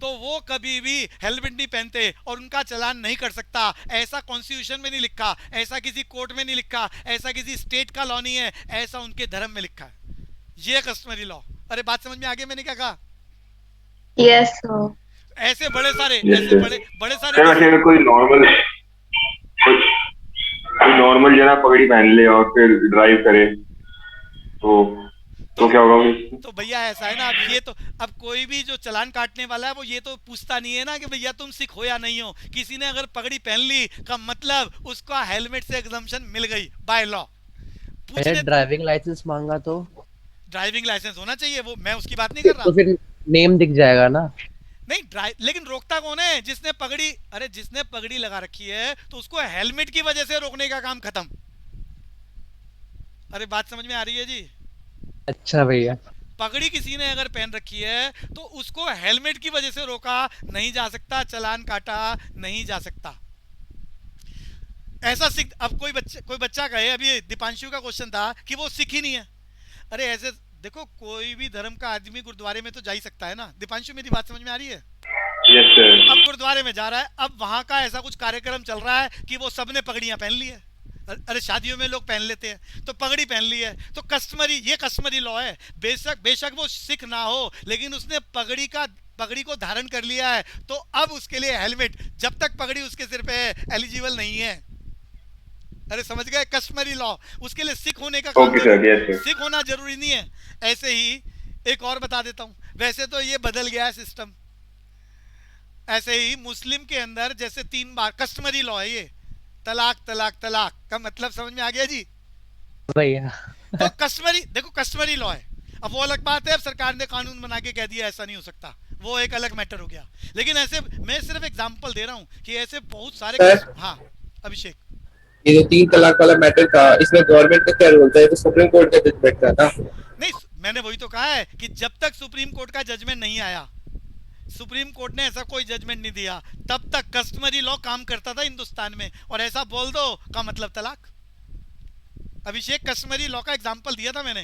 तो वो कभी भी हेलमेट नहीं पहनते और उनका चालान नहीं कर सकता। ऐसा कॉन्स्टिट्यूशन में नहीं लिखा, ऐसा किसी कोर्ट में नहीं लिखा, ऐसा किसी स्टेट का लॉ नहीं है, ऐसा उनके धर्म में लिखा है। ये कस्टमरी लॉ। अरे बात समझ में आ गई मैंने क्या कहा? Yes, sir. ऐसे बड़े सारे, Yes, ऐसे sir. बड़े सर सारे। वैसे कोई नॉर्मल जना पगड़ी पहन ले और फिर ड्राइव करे तो क्या होगा फिर? तो भैया ऐसा है ना, अब ये तो, अब कोई भी जो चालान काटने वाला है वो ये तो पूछता नहीं है ना कि भैया तुम सिख हो या नहीं हो। किसी ने अगर पगड़ी पहन ली का मतलब उसका हेलमेट से एग्जम्पशन मिल गई बाय लॉ। पूछने ड्राइविंग लाइसेंस मांगा तो ड्राइविंग लाइसेंस होना चाहिए, वो मैं उसकी बात नहीं कर रहा। तो फिर नेम दिख जाएगा ना। नहीं लेकिन रोकता कौन है? जिसने पगड़ी, अरे जिसने पगड़ी लगा रखी है तो उसको हेलमेट की वजह से रोकने का काम खत्म। अरे बात समझ में आ रही है जी? अच्छा भैया, पगड़ी किसी ने अगर पहन रखी है तो उसको हेलमेट की वजह से रोका नहीं जा सकता, चालान काटा नहीं जा सकता। ऐसा सिख, अब कोई बच्चा कहे, अभी दीपांशु का क्वेश्चन था कि वो सिख ही नहीं है। अरे ऐसे देखो, कोई भी धर्म का आदमी गुरुद्वारे में तो जा ही सकता है ना। दीपांशु मेरी बात समझ में आ रही है? Yes sir. अब गुरुद्वारे में जा रहा है, अब वहां का ऐसा कुछ कार्यक्रम चल रहा है कि वो सबने पगड़ियां पहन ली है। अरे शादियों में लोग पहन लेते हैं तो पगड़ी पहन ली है, तो कस्टमरी, ये कस्टमरी लॉ है। बेशक वो सिख ना हो लेकिन उसने पगड़ी को धारण कर लिया है, तो अब उसके लिए हेलमेट, जब तक पगड़ी उसके सिर पे एलिजिबल नहीं है। अरे समझ गए? कस्टमरी लॉ, उसके लिए सिख होने का काम, सिख होना जरूरी नहीं है। ऐसे ही एक और बता देता हूं, वैसे तो ये बदल गया है सिस्टम। ऐसे ही मुस्लिम के अंदर जैसे 3 बार कस्टमरी लॉ है, ये तलाक तलाक तलाक का मतलब समझ में आ गया जी भैया? तो कस्टमरी, देखो कस्टमरी लॉ है। अब वो अलग बात है, अब सरकार ने कानून बना के कह दिया ऐसा नहीं हो सकता, वो एक अलग मैटर हो गया। लेकिन ऐसे मैं सिर्फ एग्जांपल दे रहा हूं कि ऐसे बहुत सारे। हाँ अभिषेक, ये जो 3 तलाक वाला मैटर था, इसमें गवर्नमेंट का क्या रोल था? ये तो सुप्रीम कोर्ट का जजमेंट था ना। नहीं मैंने वही तो कहा है कि जब तक सुप्रीम कोर्ट का जजमेंट नहीं आया, सुप्रीम कोर्ट ने ऐसा कोई जजमेंट नहीं दिया, तब तक कस्टमरी लॉ काम करता था हिंदुस्तान में। और ऐसा बोल दो का मतलब तलाक। अभिषेक, कस्टमरी लॉ का एग्जांपल दिया था मैंने,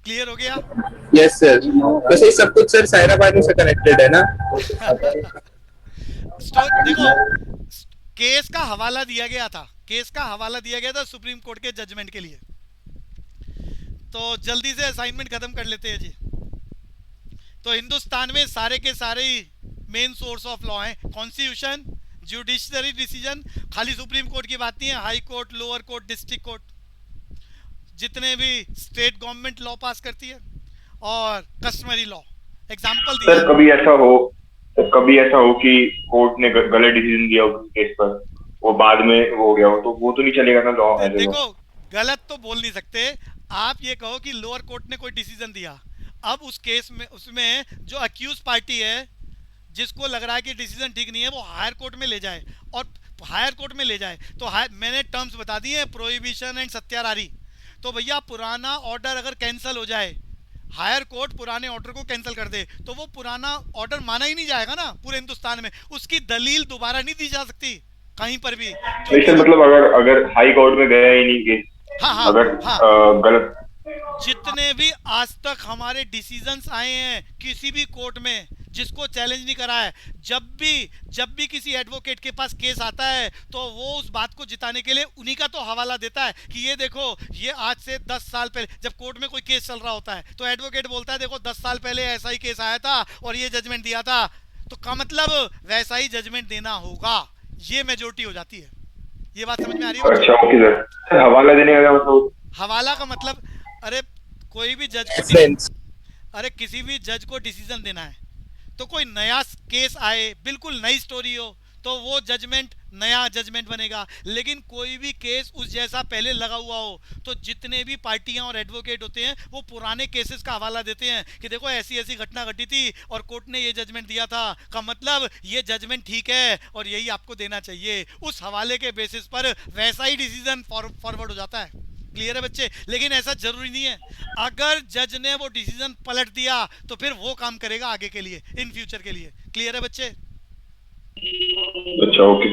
क्लियर हो गया? Yes sir. वैसे ये सब कुछ सर सायरा बानू से कनेक्टेड है ना? देखो, केस का हवाला दिया गया था सुप्रीम कोर्ट के जजमेंट के लिए। तो जल्दी से असाइनमेंट खत्म कर लेते हैं जी। तो हिंदुस्तान में सारे के सारे मेन सोर्स ऑफ लॉ हैं, कॉन्स्टिट्यूशन, जुडिशरी डिसीजन, खाली सुप्रीम कोर्ट की बात नहीं है, high court, lower court, district court, जितने भी स्टेट गवर्नमेंट लॉ पास करती है, और कस्टमरी लॉ। एग्जांपल दिया सर, कभी ऐसा हो कि कोर्ट ने गलत डिसीजन दिया हो केस पर, वो बाद में हो गया हो, तो वो तो नहीं चलेगा ना लॉ? देखो, गलत तो बोल नहीं सकते आप। ये कहो कि लोअर कोर्ट ने कोई डिसीजन दिया अब उस केस में उसमें जो अक्यूज पार्टी है, जिसको लग रहा है कि डिसीजन ठीक नहीं है, वो हायर कोर्ट में ले जाए, और हायर कोर्ट में ले जाए तो मैंने टर्म्स बता दिए हैं, प्रोहिबिशन एंड सत्यारारी। तो भैया पुराना ऑर्डर अगर कैंसिल हो जाए, हायर कोर्ट पुराने ऑर्डर को कैंसिल कर दे, तो वो पुराना ऑर्डर माना ही नहीं जाएगा ना पूरे हिंदुस्तान में, उसकी दलील दोबारा नहीं दी जा सकती कहीं पर भी। नहीं सर, मतलब अगर अगर हाई कोर्ट में गया ही नहीं केस, हाँ हाँ अगर हाँ, गलत, जितने भी आज तक हमारे डिसीजंस आए हैं किसी भी कोर्ट में, जिसको चैलेंज नहीं करा है, जब भी किसी एडवोकेट के पास केस आता है तो वो उस बात को जिताने के लिए उन्हीं का तो हवाला देता है कि ये देखो, ये आज से 10 साल पहले जब कोर्ट में कोई केस चल रहा होता है तो एडवोकेट बोलता है देखो 10 साल पहले ऐसा ही केस आया था और ये जजमेंट दिया था, तो का मतलब वैसा ही जजमेंट देना होगा, ये मेजोरिटी हो जाती है। ये बात समझ में आ रही है? अच्छा ओके सर, हवाला देने का मतलब, हवाला का मतलब, अरे कोई भी जज को Friends. अरे किसी भी जज को डिसीजन देना है तो कोई नया केस आए, बिल्कुल नई स्टोरी हो, तो वो जजमेंट नया जजमेंट बनेगा। लेकिन कोई भी केस उस जैसा पहले लगा हुआ हो तो जितने भी पार्टियां और एडवोकेट होते हैं वो पुराने केसेस का हवाला देते हैं कि देखो ऐसी ऐसी घटना घटी थी और कोर्ट ने ये जजमेंट दिया था, का मतलब ये जजमेंट ठीक है और यही आपको देना चाहिए। उस हवाले के बेसिस पर वैसा ही डिसीजन फॉरवर्ड हो जाता है। क्लियर है बच्चे? लेकिन ऐसा जरूरी नहीं है, अगर जज ने वो डिसीजन पलट दिया तो फिर वो काम करेगा आगे के लिए, इन फ्यूचर के लिए। क्लियर है बच्चे? अच्छा ओके।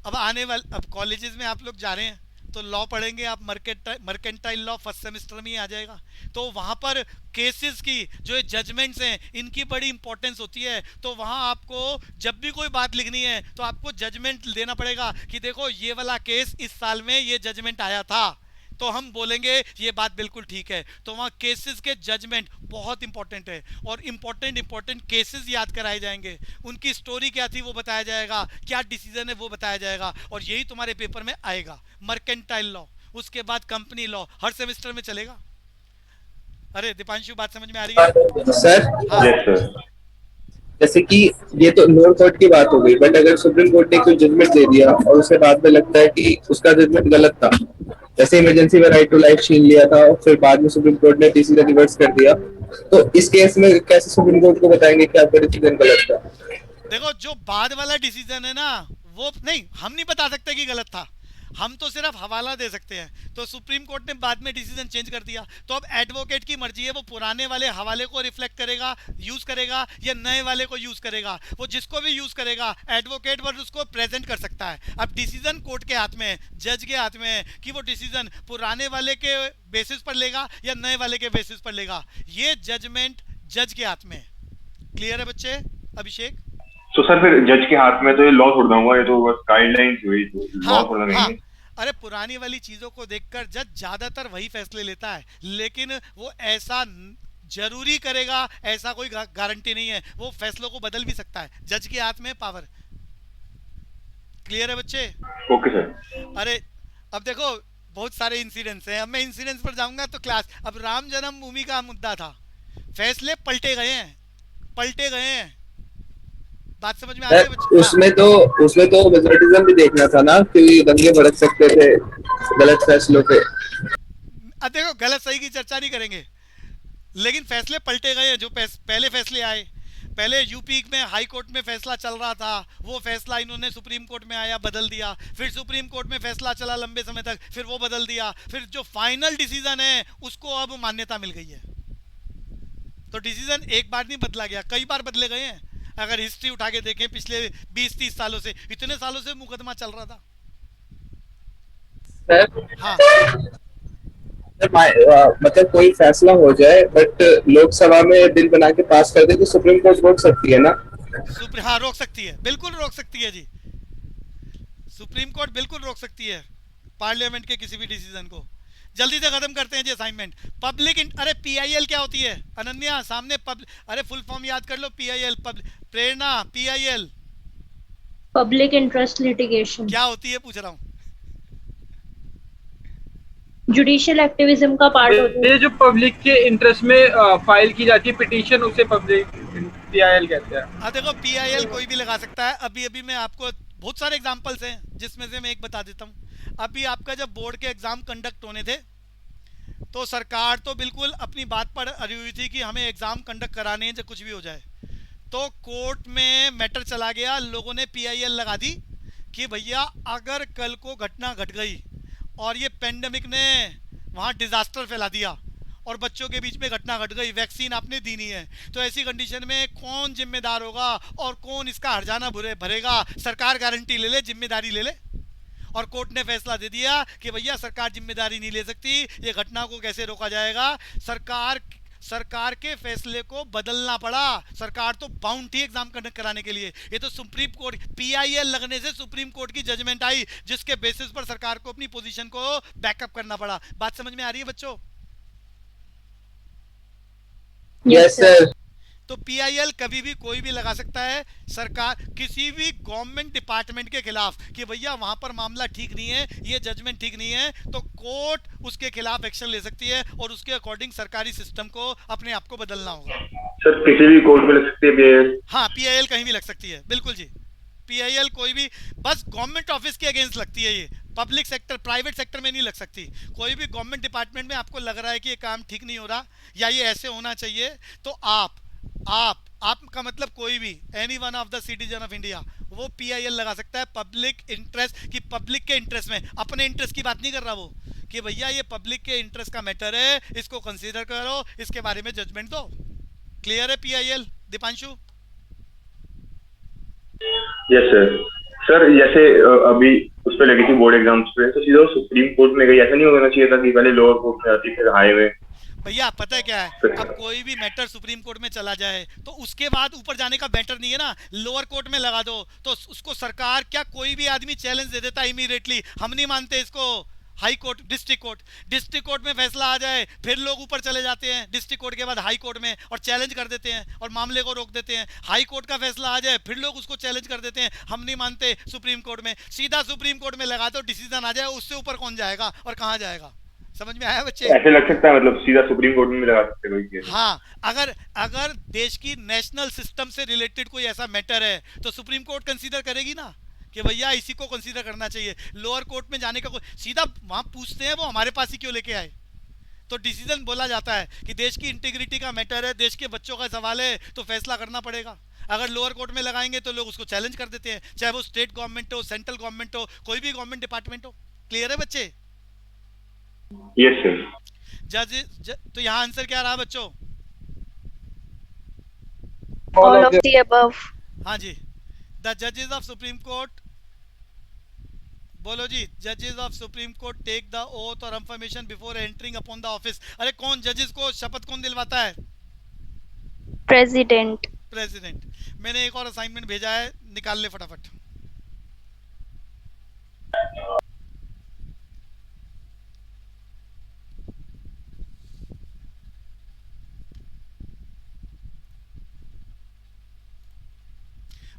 अब आने वाले, अब कॉलेजेस में आप लोग जा रहे हैं तो लॉ पढ़ेंगे आप, मर्केंटाइल लॉ फर्स्ट सेमेस्टर में ही आ जाएगा। तो वहाँ पर केसेस की जो जजमेंट्स हैं इनकी बड़ी इंपॉर्टेंस होती है। तो वहाँ आपको जब भी कोई बात लिखनी है तो आपको जजमेंट देना पड़ेगा कि देखो ये वाला केस इस साल में ये जजमेंट आया था, तो हम बोलेंगे ये बात बिल्कुल ठीक है। तो वहाँ केसेस के जजमेंट बहुत इंपॉर्टेंट है और इंपॉर्टेंट केसेस याद कराए जाएंगे, उनकी स्टोरी क्या थी वो बताया जाएगा, क्या डिसीजन है वो बताया जाएगा, और यही तुम्हारे पेपर में आएगा। मर्केंटाइल लॉ, उसके बाद कंपनी लॉ हर सेमेस्टर में चलेगा। अरे दीपांशु बात समझ में आ रही है? सर, हाँ यस सर। जैसे कि ये तो लोअर कोर्ट की बात हो गई, बट अगर सुप्रीम कोर्ट ने कोई जजमेंट दे दिया और उसके बाद में लगता है कि उसका जजमेंट गलत था, जैसे इमरजेंसी में राइट टू लाइफ छीन लिया था और फिर बाद में सुप्रीम कोर्ट ने डिसीजन रिवर्स कर दिया, तो इस केस में कैसे सुप्रीम कोर्ट को बताएंगे कि आपका डिसीजन गलत था? देखो, जो बाद वाला डिसीजन है ना, वो नहीं, हम नहीं बता सकते कि गलत था, हम तो सिर्फ हवाला दे सकते हैं। तो सुप्रीम कोर्ट ने बाद में डिसीजन चेंज कर दिया, तो अब एडवोकेट की मर्जी है, वो पुराने वाले हवाले को रिफ्लेक्ट करेगा, यूज करेगा, या नए वाले को यूज करेगा। वो जिसको भी यूज करेगा एडवोकेट पर उसको प्रेजेंट कर सकता है। अब डिसीजन कोर्ट के हाथ में है, जज के हाथ में है कि वो डिसीजन पुराने वाले के बेसिस पर लेगा या नए वाले के बेसिस पर लेगा। ये जजमेंट जज के हाथ में है। क्लियर है बच्चे? अभिषेक? तो सर फिर जज के हाथ में तो ये लॉ छोड़ दूंगा, ये तो बस गाइडलाइंस हुई, तो लॉ थोड़ा नहीं है। अरे पुरानी वाली चीजों को देखकर जज ज्यादातर वही फैसले लेता है, लेकिन वो ऐसा जरूरी करेगा ऐसा कोई गारंटी नहीं है, वो फैसलों को बदल भी सकता है। जज के हाथ में पावर। क्लियर है बच्चे? Okay sir. अरे अब देखो, बहुत सारे इंसिडेंट्स हैं, अब मैं इंसिडेंट्स पर जाऊंगा तो क्लास। अब राम जन्मभूमि का मुद्दा था, फैसले पलटे गए हैं। बात समझ में आ रही है बच्चे? उसमें तो मेजोरिटिज्म भी देखना था ना, कि दंगे भड़क सकते थे गलत फैसलों पे। अब देखो, गलत सही की चर्चा नहीं करेंगे, लेकिन फैसले पलटे गए हैं। जो पहले फैसले आए, पहले यूपी में हाई कोर्ट में फैसला चल रहा था, वो फैसला इन्होंने सुप्रीम कोर्ट में आया बदल दिया, फिर सुप्रीम कोर्ट में फैसला चला लंबे समय तक, फिर वो बदल दिया, फिर जो फाइनल डिसीजन है उसको अब मान्यता मिल गई है। तो डिसीजन एक बार नहीं बदला गया, कई बार बदले गए हैं। अगर हिस्ट्री उठा के देखें पिछले 20-30 सालों से, इतने सालों से मुकदमा चल रहा था। हाँ मतलब कोई फैसला हो जाए बट लोकसभा में बिल बना के पास कर दे तो सुप्रीम कोर्ट रोक सकती है ना? हाँ, रोक सकती है, बिल्कुल रोक सकती है जी। सुप्रीम कोर्ट बिल्कुल रोक सकती है पार्लियामेंट के किसी भी डिसीजन को। जल्दी से खत्म करते हैं जी असाइनमेंट। अरे पीआईएल क्या होती है अनन्या? सामने अरे फुल फॉर्म याद कर लो। पीआईएल, प्रेरणा, पीआईएल पब्लिक इंटरेस्ट लिटिगेशन क्या होती है पूछ रहा हूँ। जुडिशियल एक्टिविज्म का पार्ट होता है। ये जो पब्लिक के इंटरेस्ट में फाइल की जाती है पिटीशन, उसे पब्लिक पीआईएल कहते हैं। हाँ देखो, पीआईएल कोई भी लगा सकता है। अभी मैं आपको बहुत सारे एग्जांपल्स हैं जिसमें से मैं एक बता देता हूँ। अभी आपका जब बोर्ड के एग्जाम कंडक्ट होने थे तो सरकार तो बिल्कुल अपनी बात पर अड़ी हुई थी कि हमें एग्जाम कंडक्ट कराने हैं, चाहे कुछ भी हो जाए। तो कोर्ट में मैटर चला गया, लोगों ने पीआईएल लगा दी कि भैया अगर कल को घटना घट गई और ये पेंडेमिक ने वहाँ डिजास्टर फैला दिया और बच्चों के बीच में घटना घट गई, वैक्सीन आपने दी नहीं है, तो ऐसी कंडीशन में कौन जिम्मेदार होगा और कौन इसका हर्जाना भरेगा? सरकार गारंटी ले ले, जिम्मेदारी ले ले। और कोर्ट ने फैसला दे दिया कि भैया सरकार जिम्मेदारी नहीं ले सकती, ये घटना को कैसे रोका जाएगा। सरकार के फैसले को बदलना पड़ा। सरकार तो बाउंड थी एग्जाम कंडक्ट कराने के लिए। ये तो सुप्रीम कोर्ट, पीआईएल लगने से सुप्रीम कोर्ट की जजमेंट आई, जिसके बेसिस पर सरकार को अपनी पोजीशन को बैकअप करना पड़ा। बात समझ में आ रही है बच्चों? Yes sir. तो पीआईएल कभी भी कोई भी लगा सकता है सरकार किसी भी गवर्नमेंट डिपार्टमेंट के खिलाफ कि भैया वहां पर मामला ठीक नहीं है, ये जजमेंट ठीक नहीं है, तो कोर्ट उसके खिलाफ एक्शन ले सकती है और उसके अकॉर्डिंग सरकारी सिस्टम को अपने आप को बदलना होगा। सर किसी भी कोर्ट में लग सकती है पीआईएल? हाँ, पीआईएल कहीं भी लग सकती है, बिल्कुल जी। पीआईएल कोई भी, बस गवर्नमेंट ऑफिस के अगेंस्ट लगती है ये, पब्लिक सेक्टर, प्राइवेट सेक्टर में नहीं लग सकती। कोई भी गवर्नमेंट डिपार्टमेंट में आपको लग रहा है कि ये काम ठीक नहीं हो रहा या ये ऐसे होना चाहिए, तो आपका मतलब कोई भी, any one of the citizen of India, वो पीआईएल लगा सकता है पब्लिक इंटरेस्ट की, पब्लिक के इंटरेस्ट में, अपने इंटरेस्ट की बात नहीं कर रहा वो, कि भैया ये पब्लिक के इंटरेस्ट का मैटर है, इसको कंसीडर करो, इसके बारे में जजमेंट दो। क्लियर है PIL? Deepanshu? Yes sir. Sir जैसे अभी उस पर लगी थी बोर्ड एग्जाम्स पे, तो सीधा सुप्रीम कोर्ट में गई, ऐसा नहीं होना चाहिए था कि पहले लोअर कोर्ट में आती फिर हाई में? भैया पता है क्या है, अब कोई भी मैटर सुप्रीम कोर्ट में चला जाए तो उसके बाद ऊपर जाने का मैटर नहीं है ना, लोअर कोर्ट में लगा दो तो उसको सरकार, क्या कोई भी आदमी चैलेंज दे देता है इमीडिएटली, हम नहीं मानते इसको, हाई कोर्ट, डिस्ट्रिक्ट कोर्ट में फैसला आ जाए, फिर लोग ऊपर चले जाते हैं डिस्ट्रिक्ट कोर्ट के बाद हाई कोर्ट में और चैलेंज कर देते हैं और मामले को रोक देते हैं। हाई कोर्ट का फैसला आ जाए, फिर लोग उसको चैलेंज कर देते हैं, हम नहीं मानते सुप्रीम कोर्ट में। सीधा सुप्रीम कोर्ट में लगा दो, डिसीजन आ जाए, उससे ऊपर कौन जाएगा और कहाँ जाएगा? समझ में आया बच्चे? ऐसे लग सकता है, मतलब सीधा सुप्रीम कोर्ट में लगा सकते कोई केस? हाँ, अगर देश की नेशनल सिस्टम से रिलेटेड कोई ऐसा मैटर है तो सुप्रीम कोर्ट कंसीडर करेगी ना कि भैया इसी को कंसीडर करना चाहिए। लोअर कोर्ट में जाने का कोई, सीधा वहां पूछते हैं वो हमारे पास ही क्यों लेके आए, तो डिसीजन बोला जाता है कि देश की इंटीग्रिटी का मैटर है, देश के बच्चों का सवाल है, तो फैसला करना पड़ेगा। अगर लोअर कोर्ट में लगाएंगे तो लोग उसको चैलेंज कर देते हैं, चाहे वो स्टेट गवर्नमेंट हो, सेंट्रल गवर्नमेंट हो, कोई भी गवर्नमेंट डिपार्टमेंट हो। क्लियर है बच्चे? Yes sir. तो यहाँ आंसर क्या रहा बच्चों? All of the above. हाँ जी, द जजेस ऑफ सुप्रीम कोर्ट, बोलो जी, जजेस of supreme court take the oath और affirmation before entering upon the office. अरे कौन जजेस को शपथ कौन दिलवाता है? President. प्रेसिडेंट। मैंने एक और असाइनमेंट भेजा है, निकाल ले फटाफट।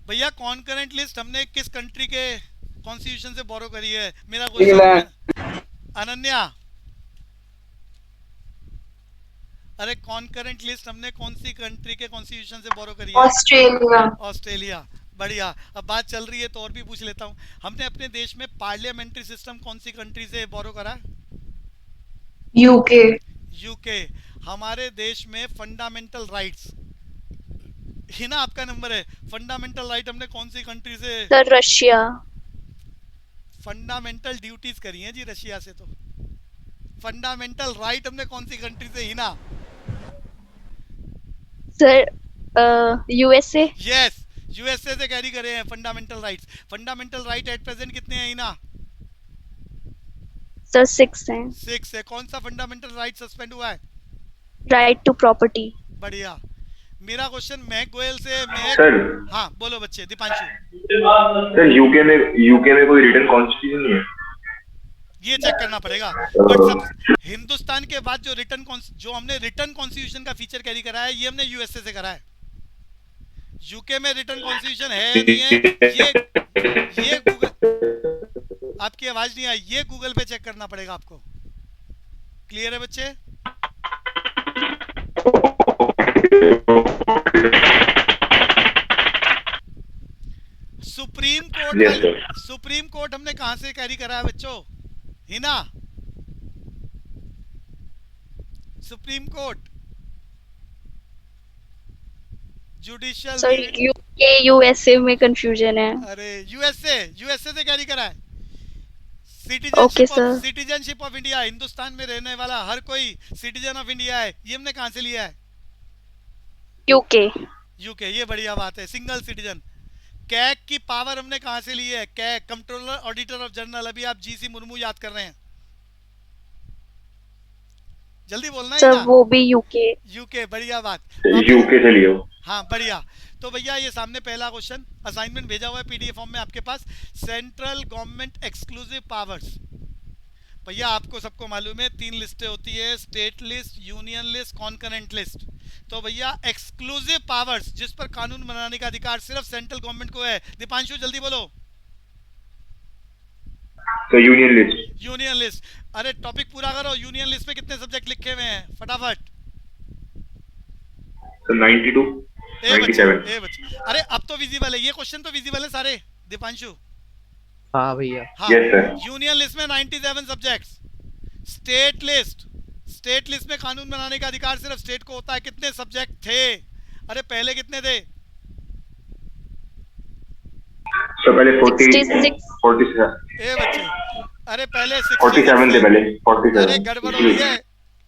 भैया कॉन्करेंट लिस्ट हमने किस कंट्री के कॉन्स्टिट्यूशन से बोरो करी है? मेरा क्वेश्चन। अनन्या, अरे कॉन्करेंट लिस्ट हमने कौन सी कंट्री के कॉन्स्टिट्यूशन से बोरो करी है? ऑस्ट्रेलिया। ऑस्ट्रेलिया। बढ़िया, अब बात चल रही है तो और भी पूछ लेता हूँ, हमने अपने देश में पार्लियामेंट्री सिस्टम कौन सी कंट्री से बोरो करा? यूके। यूके। हमारे देश में फंडामेंटल राइट्स, हिना आपका नंबर है, फंडामेंटल राइट हमने कौन सी कंट्री से? Sir, Russia. फंडामेंटल ड्यूटीज करी हैं जी रशिया से। तो फंडामेंटल राइट हमने कौन सी कंट्री से? Hina? Sir, USA. Yes, USA से कैरी करे हैं fundamental rights. Fundamental right at present कितने हैं हिना? Sir, 6 हैं. 6 है। कौन सा फंडामेंटल राइट सस्पेंड हुआ है? Right to property. बढ़िया। मेरा क्वेश्चन महक गोयल से। सर। हाँ बोलो बच्चे। दीपांशु? सर यूके में कोई रिटन कॉन्स्टिट्यूशन नहीं है? ये चेक करना पड़ेगा, बट सब हिंदुस्तान के बाद जो हमने रिटर्न कॉन्स्टिट्यूशन का फीचर कैरी करा है, ये हमने यूएसए से करा है। यूके में रिटर्न कॉन्स्टिट्यूशन है नहीं है, ये गूगल, आपकी आवाज नहीं आई, ये गूगल पे चेक करना पड़ेगा आपको। क्लियर है बच्चे? सुप्रीम कोर्ट हमने कहां से कैरी करा है बच्चों? Hina? Supreme court, judicial. Sir UK USA में कंफ्यूजन है। अरे यूएसए से कैरी करा है। Okay, sir. Citizenship of India, Hindustan में रहने वाला हर कोई सिटीजन ऑफ इंडिया है। ये हमने कहाँ से लिया है? यूके। यूके, ये बढ़िया बात है। Single citizen. कैग की पावर हमने कहाँ से ली है? CAG, controller auditor of general. अभी आप जीसी मुर्मू याद कर रहे हैं, जल्दी बोलना है सर ना। वो भी यूके। यूके, बढ़िया बात। यूके से लियो। हाँ बढ़िया। तो भैया ये सामने पहला क्वेश्चन असाइनमेंट भेजा हुआ है पीडीएफ फॉर्म में आपके पास। Central government exclusive powers. भैया आपको सबको मालूम है 3 लिस्टें होती है, state list, union list, concurrent list. तो भैया एक्सक्लूसिव पावर्स, जिस पर कानून बनाने का अधिकार सिर्फ सेंट्रल गवर्नमेंट को है। दीपांशु जल्दी बोलो। तो यूनियन लिस्ट। Union list. अरे टॉपिक पूरा करो। यूनियन लिस्ट में कितने सब्जेक्ट लिखे हुए हैं फटाफट? तो 92, 97। ए बच्चे, अरे अब तो विजिबल है, ये क्वेश्चन तो विजिबल है सारे दीपांशु। हाँ भैया। हाँ, Yes, sir. यूनियन लिस्ट में 97 सब्जेक्ट्स। स्टेट लिस्ट में कानून बनाने का अधिकार सिर्फ स्टेट को होता है। कितने सब्जेक्ट थे? अरे पहले कितने थे? तो पहले 66। 47। ए बच्चे, अरे पहले 47 थे पहले। 47। अरे गड़बड़ हो रही है,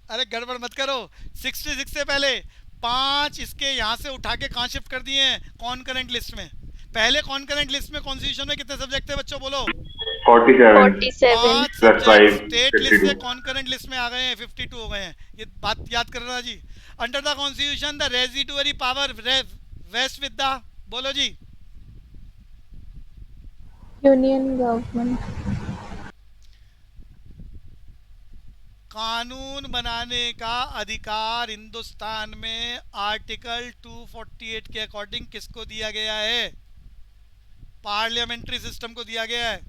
अरे गड़बड़ मत करो। 66 से पहले 5 इसके यहाँ से उठा के कहाँ शिफ्ट कर दिए हैं? कॉन्करेंट लिस्ट में। पहले कॉन्करेंट लिस्ट में कॉन्स्टिट्यूशन में कितने सब्जेक्ट थे बच्चों, बोलो? 47 47। Plus five, स्टेट लिस्ट से 52। कॉन्करेंट लिस्ट में आ गए हैं, 52 हो गए हैं। ये बात याद करना जी। Under the constitution the residuary power vest with the, बोलो जी। Union government. कानून बनाने का अधिकार हिंदुस्तान में आर्टिकल 248 के अकॉर्डिंग किसको दिया गया है? पार्लियामेंट्री सिस्टम को दिया गया है।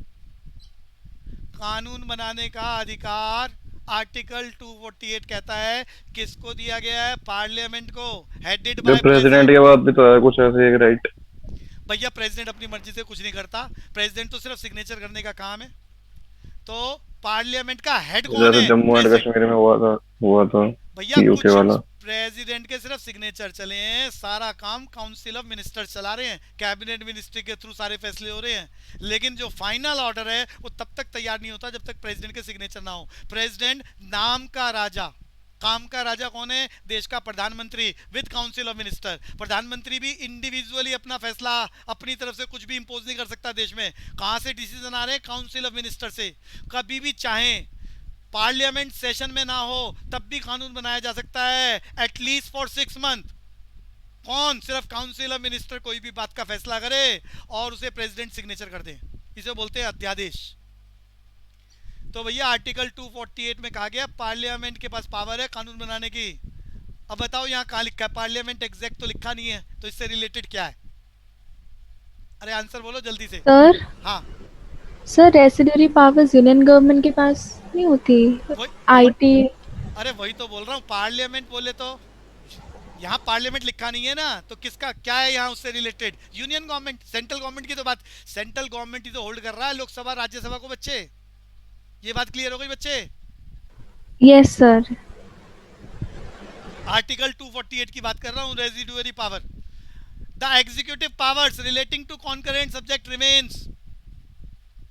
कानून बनाने का अधिकार आर्टिकल 248 कहता है किसको दिया गया है? पार्लियामेंट को, हेडेड बाय प्रेसिडेंट के बाद भी तो है कुछ ऐसे एक राइट। भैया प्रेसिडेंट अपनी मर्जी से कुछ नहीं करता, प्रेसिडेंट तो सिर्फ सिग्नेचर करने का काम है। तो पार्लियामेंट का हेड कौन जैसे है? Jammu and president. कश्मीर में हुआ था भैया यूके वाला। प्रेसिडेंट के सिर्फ सिग्नेचर चले हैं, सारा काम काउंसिल ऑफ मिनिस्टर चला रहे हैं, कैबिनेट मिनिस्ट्री के थ्रू सारे फैसले हो रहे हैं। लेकिन जो फाइनल ऑर्डर है वो तब तक तैयार नहीं होता जब तक प्रेसिडेंट के सिग्नेचर ना हो। प्रेसिडेंट नाम का राजा, काम का राजा कौन है? देश का प्रधानमंत्री विद काउंसिल ऑफ मिनिस्टर। प्रधानमंत्री भी इंडिविजुअली अपना फैसला अपनी तरफ से कुछ भी इंपोज नहीं कर सकता देश में। कहां से डिसीजन आ रहे हैं? काउंसिल ऑफ मिनिस्टर से। कभी भी चाहें, पार्लियामेंट सेशन में ना हो तब भी कानून बनाया जा सकता है, एटलीस्ट फॉर 6 मंथ। कौन? सिर्फ काउंसिल ऑफ मिनिस्टर कोई भी बात का फैसला करे और उसे प्रेसिडेंट सिग्नेचर कर दे, इसे बोलते हैं अध्यादेश। तो भैया आर्टिकल 248 में कहा गया पार्लियामेंट के पास पावर है कानून बनाने की। अब बताओ यहाँ कहाँ लिखा है? पार्लियामेंट एग्जैक्ट तो लिखा नहीं है, तो इससे रिलेटेड क्या है? अरे आंसर बोलो जल्दी से। सर हाँ sir residuary powers union government के पास नहीं होती। वही- आईटी। अरे वही तो बोल रहा हूँ, पार्लियामेंट बोले तो यहाँ पार्लियामेंट लिखा नहीं है ना, तो किसका क्या है यहाँ उससे related? Union government, central government की तो बात, सेंट्रल गवर्नमेंट ही तो होल्ड कर रहा है लोकसभा राज्यसभा को बच्चे। ये बात क्लियर हो गई बच्चे? Yes sir. आर्टिकल 248 की बात कर रहा हूँ, residuary power. The executive powers relating to concurrent subject remains,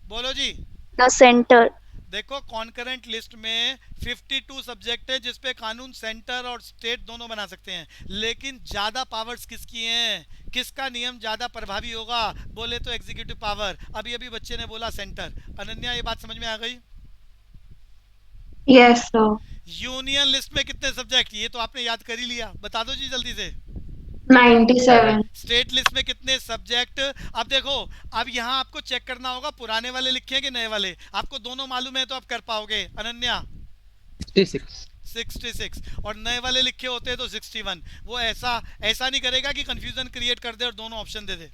बोलो जी। The centre. देखो कॉन्करेंट लिस्ट में 52 सब्जेक्ट है जिसपे कानून सेंटर और स्टेट दोनों बना सकते हैं, लेकिन ज्यादा पावर्स किसकी हैं? किसका नियम ज्यादा प्रभावी होगा? बोले तो एग्जीक्यूटिव पावर। अभी अभी बच्चे ने बोला सेंटर। अनन्या ये बात समझ में आ गई? Yes sir. यूनियन लिस्ट में कितने सब्जेक्ट? ये तो आपने याद कर ही लिया, बता दो जी जल्दी से। 97। स्टेट लिस्ट में कितने सब्जेक्ट? अब देखो, अब यहाँ आपको चेक करना होगा पुराने वाले लिखे हैं कि नए वाले। आपको दोनों मालूम है तो आप कर पाओगे। अनन्या 66 और नए वाले लिखे होते हैं तो 61। वो ऐसा नहीं करेगा कि कंफ्यूजन क्रिएट कर दे और दोनों ऑप्शन दे दे।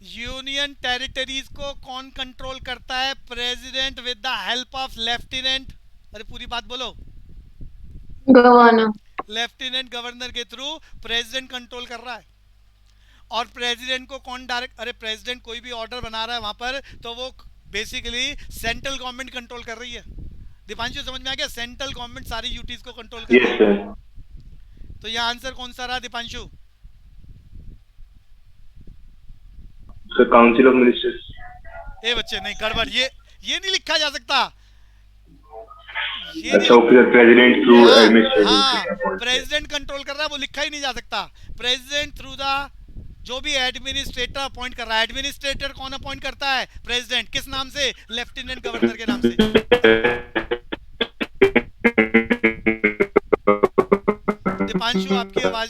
यूनियन टेरिटरीज को कौन कंट्रोल करता है? President with the help of lieutenant. अरे पूरी बात बोलो। गवर्नर। लेफ्टिनेंट गवर्नर के थ्रू प्रेसिडेंट कंट्रोल कर रहा है। और प्रेसिडेंट को कौन डायरेक्ट? अरे प्रेसिडेंट कोई भी ऑर्डर बना रहा है वहां पर तो वो बेसिकली सेंट्रल गवर्नमेंट कंट्रोल कर रही है। दीपांशु समझ में आ गया? सेंट्रल गवर्नमेंट सारी यूटीज को कंट्रोल यस करे। सर। तो यहाँ आंसर कौन सा रहा Deepanshu? Sir council of ministers. ए बच्चे नहीं, गड़बड़। ये नहीं लिखा जा सकता। ये अच्छा ओके सर, प्रेसिडेंट थ्रू हाँ, एडमिनिस्ट्रेटिव। प्रेसिडेंट कंट्रोल कर रहा है, वो लिखा ही नहीं जा सकता। प्रेसिडेंट थ्रू द जो भी एडमिनिस्ट्रेटर अपॉइंट कर रहा है। एडमिनिस्ट्रेटर कौन अपॉइंट करता है? प्रेसिडेंट। किस नाम से? लेफ्टिनेंट गवर्नर के नाम से। दीपांशु आपकी आवाज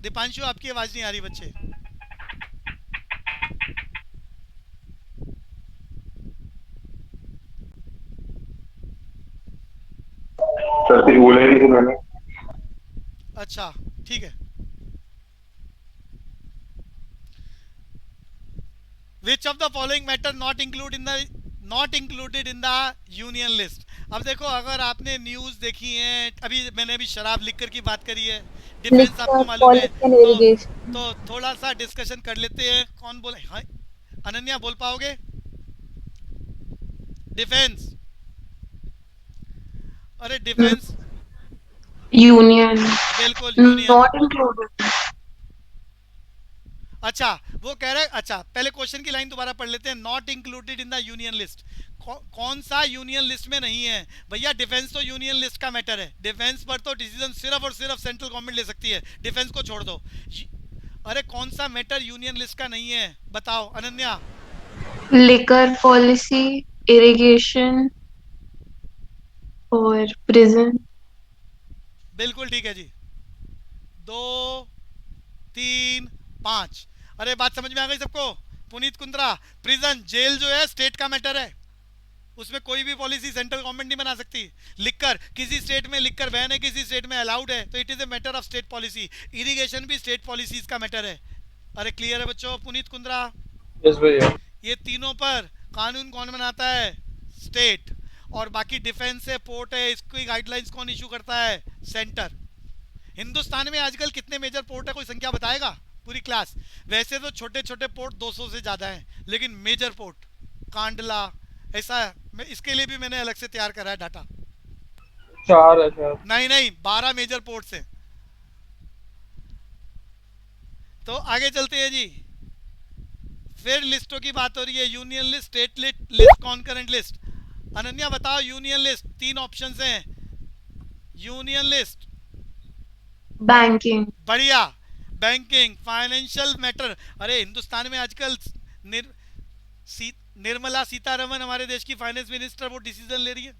दीपांशु आपकी आवाज नहीं आ रही बच्चे। सर कुछ बोला ही नहीं सर मैंने। अच्छा ठीक है। Which of the following matter not included in the union list? अब देखो, अगर आपने न्यूज़ देखी है, मैंने अभी शराब लिकर की बात करी है, डिफेंस आपको मालूम है, तो थोड़ा सा डिस्कशन कर लेते हैं। कौन बोले? हाँ अनन्या बोल पाओगे? डिफेंस। अरे डिफेंस यूनियन बिल्कुल यूनियन। Not included. अच्छा वो कह रहे, अच्छा पहले क्वेश्चन की लाइन दोबारा पढ़ लेते हैं। Not included in the union list, कौन सा यूनियन लिस्ट में नहीं है? भैया डिफेंस तो यूनियन लिस्ट का मैटर है। डिफेंस पर तो डिसीजन सिर्फ और सिर्फ सेंट्रल गवर्नमेंट ले सकती है, डिफेंस को छोड़ दो। अरे कौन सा मैटर यूनियन लिस्ट का नहीं है? बताओ अनन्या। लिकर पॉलिसी, इरिगेशन और प्रिजन। बिल्कुल ठीक है जी। 2 3 5। अरे बात समझ में आ गई सबको? पुनीत कुंद्रा, प्रिजन जेल जो है स्टेट का मैटर है, उसमें कोई भी पॉलिसी सेंट्रल गवर्नमेंट नहीं बना सकती। लिकर, किसी स्टेट में लिकर बैन है, किसी स्टेट में अलाउड है, तो it is a matter of state policy. Irrigation भी स्टेट पॉलिसीज का मैटर है। अरे क्लियर है बच्चों? पुनीत कुंद्रा, यस भैया। ये तीनों पर कानून कौन बनाता है? स्टेट। और बाकी डिफेंस है, पोर्ट है, इसकी गाइडलाइंस कौन इशू करता है? सेंटर। हिंदुस्तान में आजकल कितने मेजर पोर्ट है? कोई संख्या बताएगा? पूरी क्लास। वैसे तो छोटे छोटे पोर्ट 200 से ज़्यादा हैं, लेकिन मेजर पोर्ट कांडला ऐसा है। मैं इसके लिए भी मैंने अलग से तैयार करा है डाटा। 4 है शायद। नहीं 12 मेजर पोर्ट्स हैं। तो आगे चलते हैं जी। फिर लिस्टों की बात हो रही है। Union list, state list, concurrent list. Ananya बताओ यूनियन लिस्ट। 3 ऑप्शंस हैं। Union list banking. बढ़िया। Banking, financial matter. अरे हिंदुस्तान में आजकल निर्मला सीतारमन हमारे देश की फाइनेंस मिनिस्टर, वो डिसीजन ले रही है।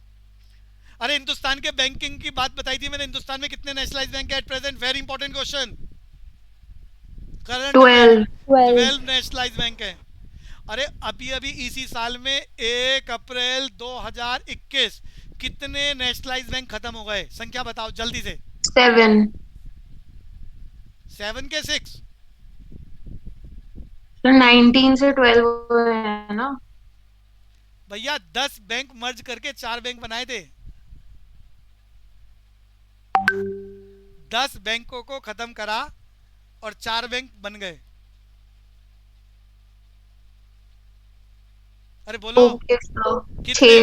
अरे हिंदुस्तान के बैंकिंग की बात बताई थी मैंने। हिंदुस्तान में कितने नेशनलाइज बैंक है at present? Very important question. Current 12 nationalise bank है। अरे अभी इसी साल में 1 अप्रैल 2021 कितने नेशनलाइज बैंक खत्म हो गए? संख्या बताओ जल्दी से। 7 के 6? 19 से 12 है ना भैया। 10 बैंक मर्ज करके 4 बैंक बनाए थे। 10 बैंकों को खत्म करा और 4 बैंक बन गए। अरे बोलो कितने?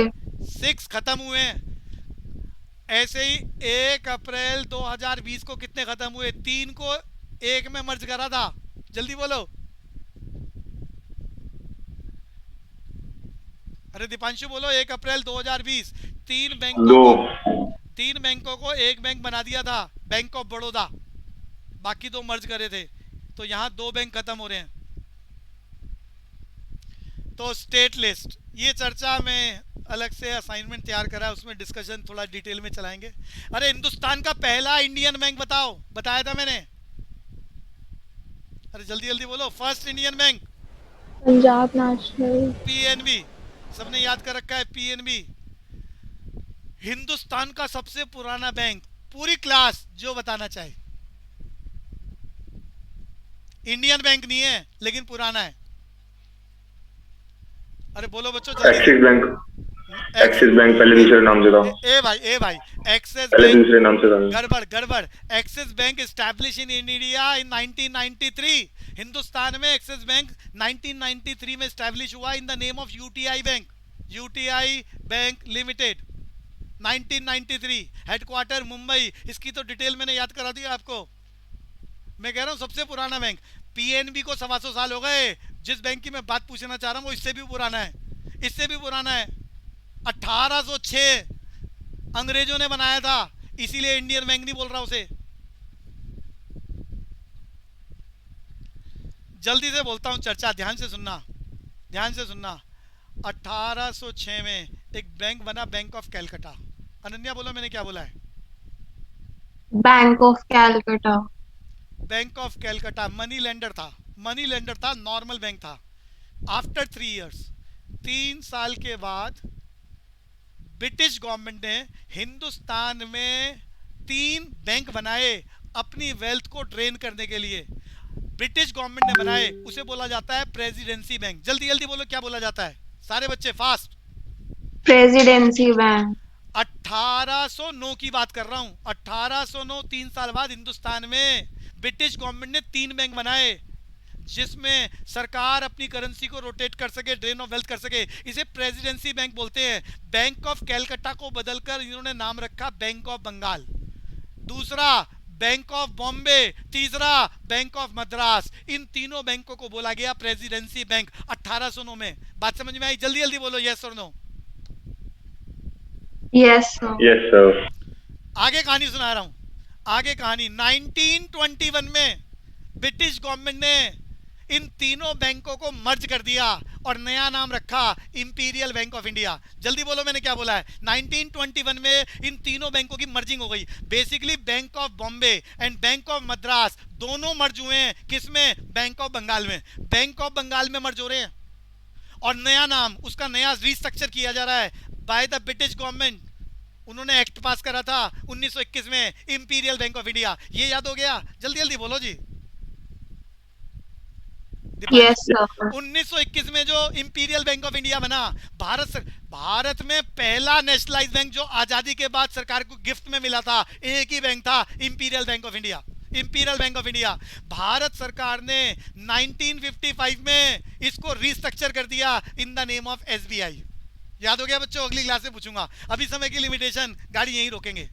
6 खत्म हुए हैं। ऐसे ही 1 अप्रैल 2020 को कितने खत्म हुए? 3 को 1 में मर्ज करा था। जल्दी बोलो। अरे दीपांशु बोलो। 1 अप्रैल 2020 3 बैंकों को 1 बैंक बना दिया था, बैंक ऑफ बड़ौदा। बाकी 2 मर्ज करे थे, तो यहाँ 2 बैंक खत्म हो रहे हैं। तो स्टेट लिस्ट, ये चर्चा में अलग से असाइनमेंट तैयार करा है, उसमें डिस्कशन थोड़ा डिटेल में चलाएंगे। अरे हिंदुस्तान का पहला इंडियन बैंक बताओ। बताया था मैंने। अरे जल्दी जल्दी बोलो। First Indian bank Punjab national. PNB, सबने याद कर रखा है पीएनबी। हिंदुस्तान का सबसे पुराना बैंक, पूरी क्लास जो बताना चाहे। इंडियन बैंक नहीं है लेकिन पुराना है। अरे बोलो बच्चों जल्दी। एक्सिस बैंक पहले दूसरे नाम से था। ए भाई एक्सिस पहले बैंक दूसरे नाम से था। गड़बड़। Axis bank establish in India in 1993। Hindustan में एक्सिस बैंक 1993 में एस्टैब्लिश हुआ in the name of UTI bank. UTI bank limited 1993, headquarter Mumbai. इसकी तो डिटेल मैंने याद करा दिया आपको। मैं कह रहा हूँ सबसे पुराना बैंक। पीएनबी को 125 साल हो गए। जिस बैंक की मैं बात पूछना चाह रहा हूँ वो इससे भी पुराना है, इससे भी पुराना है। 1806 अंग्रेजों ने बनाया था, इसीलिए इंडियन बैंक नहीं बोल रहा उसे। जल्दी से बोलता हूँ चर्चा, ध्यान से सुनना, ध्यान से सुनना। 1806 में एक बैंक बना, बैंक ऑफ कैलकाटा। अनन्या बोलो मैंने क्या बोला है? Bank of Calcutta. Bank of Calcutta money lender था, मनी लेंडर था, नॉर्मल बैंक था। आफ्टर 3 इयर्स, 3 साल के बाद ब्रिटिश गवर्नमेंट ने हिंदुस्तान में 3 बैंक बनाए अपनी वेल्थ को ड्रेन करने के लिए। ब्रिटिश गवर्नमेंट ने बनाए, उसे बोला जाता है प्रेसिडेंसी बैंक। जल्दी जल्दी बोलो क्या बोला जाता है, सारे बच्चे फास्ट। Presidency bank. 1809 की बात कर रहा हूं, 1809, 3 साल बाद हिंदुस्तान में ब्रिटिश गवर्नमेंट ने 3 बैंक बनाए जिसमें सरकार अपनी करेंसी को रोटेट कर सके, ड्रेन ऑफ वेल्थ कर सके। इसे प्रेसिडेंसी बैंक बोलते हैं। बैंक ऑफ कैलकाटा को बदलकर इन्होंने नाम रखा बैंक ऑफ बंगाल, दूसरा बैंक ऑफ बॉम्बे, तीसरा बैंक ऑफ मद्रास। इन तीनों बैंकों को बोला गया प्रेसिडेंसी बैंक 1809 में। बात समझ में आई? जल्दी जल्दी बोलो यस और no. Yes sir. Yes sir. आगे कहानी सुना रहा हूं, आगे कहानी। 1921 में ब्रिटिश गवर्नमेंट ने इन तीनों बैंकों को मर्ज कर दिया और नया नाम रखा इंपीरियल बैंक ऑफ इंडिया। जल्दी बोलो मैंने क्या बोला है? 1921 में इन तीनों बैंकों की मर्जिंग हो गई। Basically bank of Bombay and bank of Madras दोनों मर्ज हुए हैं। किसमें? बैंक ऑफ बंगाल में। बैंक ऑफ बंगाल में मर्ज हो रहे हैं और नया नाम, उसका नया रिस्ट्रक्चर किया जा रहा है बाय द ब्रिटिश गवर्नमेंट। उन्होंने एक्ट पास करा था 1921 में, इंपीरियल बैंक ऑफ इंडिया। ये याद हो गया? जल्दी जल्दी बोलो जी। Yes sir. 1921 में जो इंपीरियल बैंक ऑफ इंडिया बना, भारत में पहला नेशनलाइज बैंक जो आजादी के बाद सरकार को गिफ्ट में मिला था, एक ही बैंक था, imperial bank of India. Imperial bank of India Bharat सरकार ने 1955 में इसको रिस्ट्रक्चर कर दिया in the name of SBI. याद हो गया बच्चों? अगली क्लास में पूछूंगा, अभी समय की लिमिटेशन, गाड़ी यहीं रोकेंगे।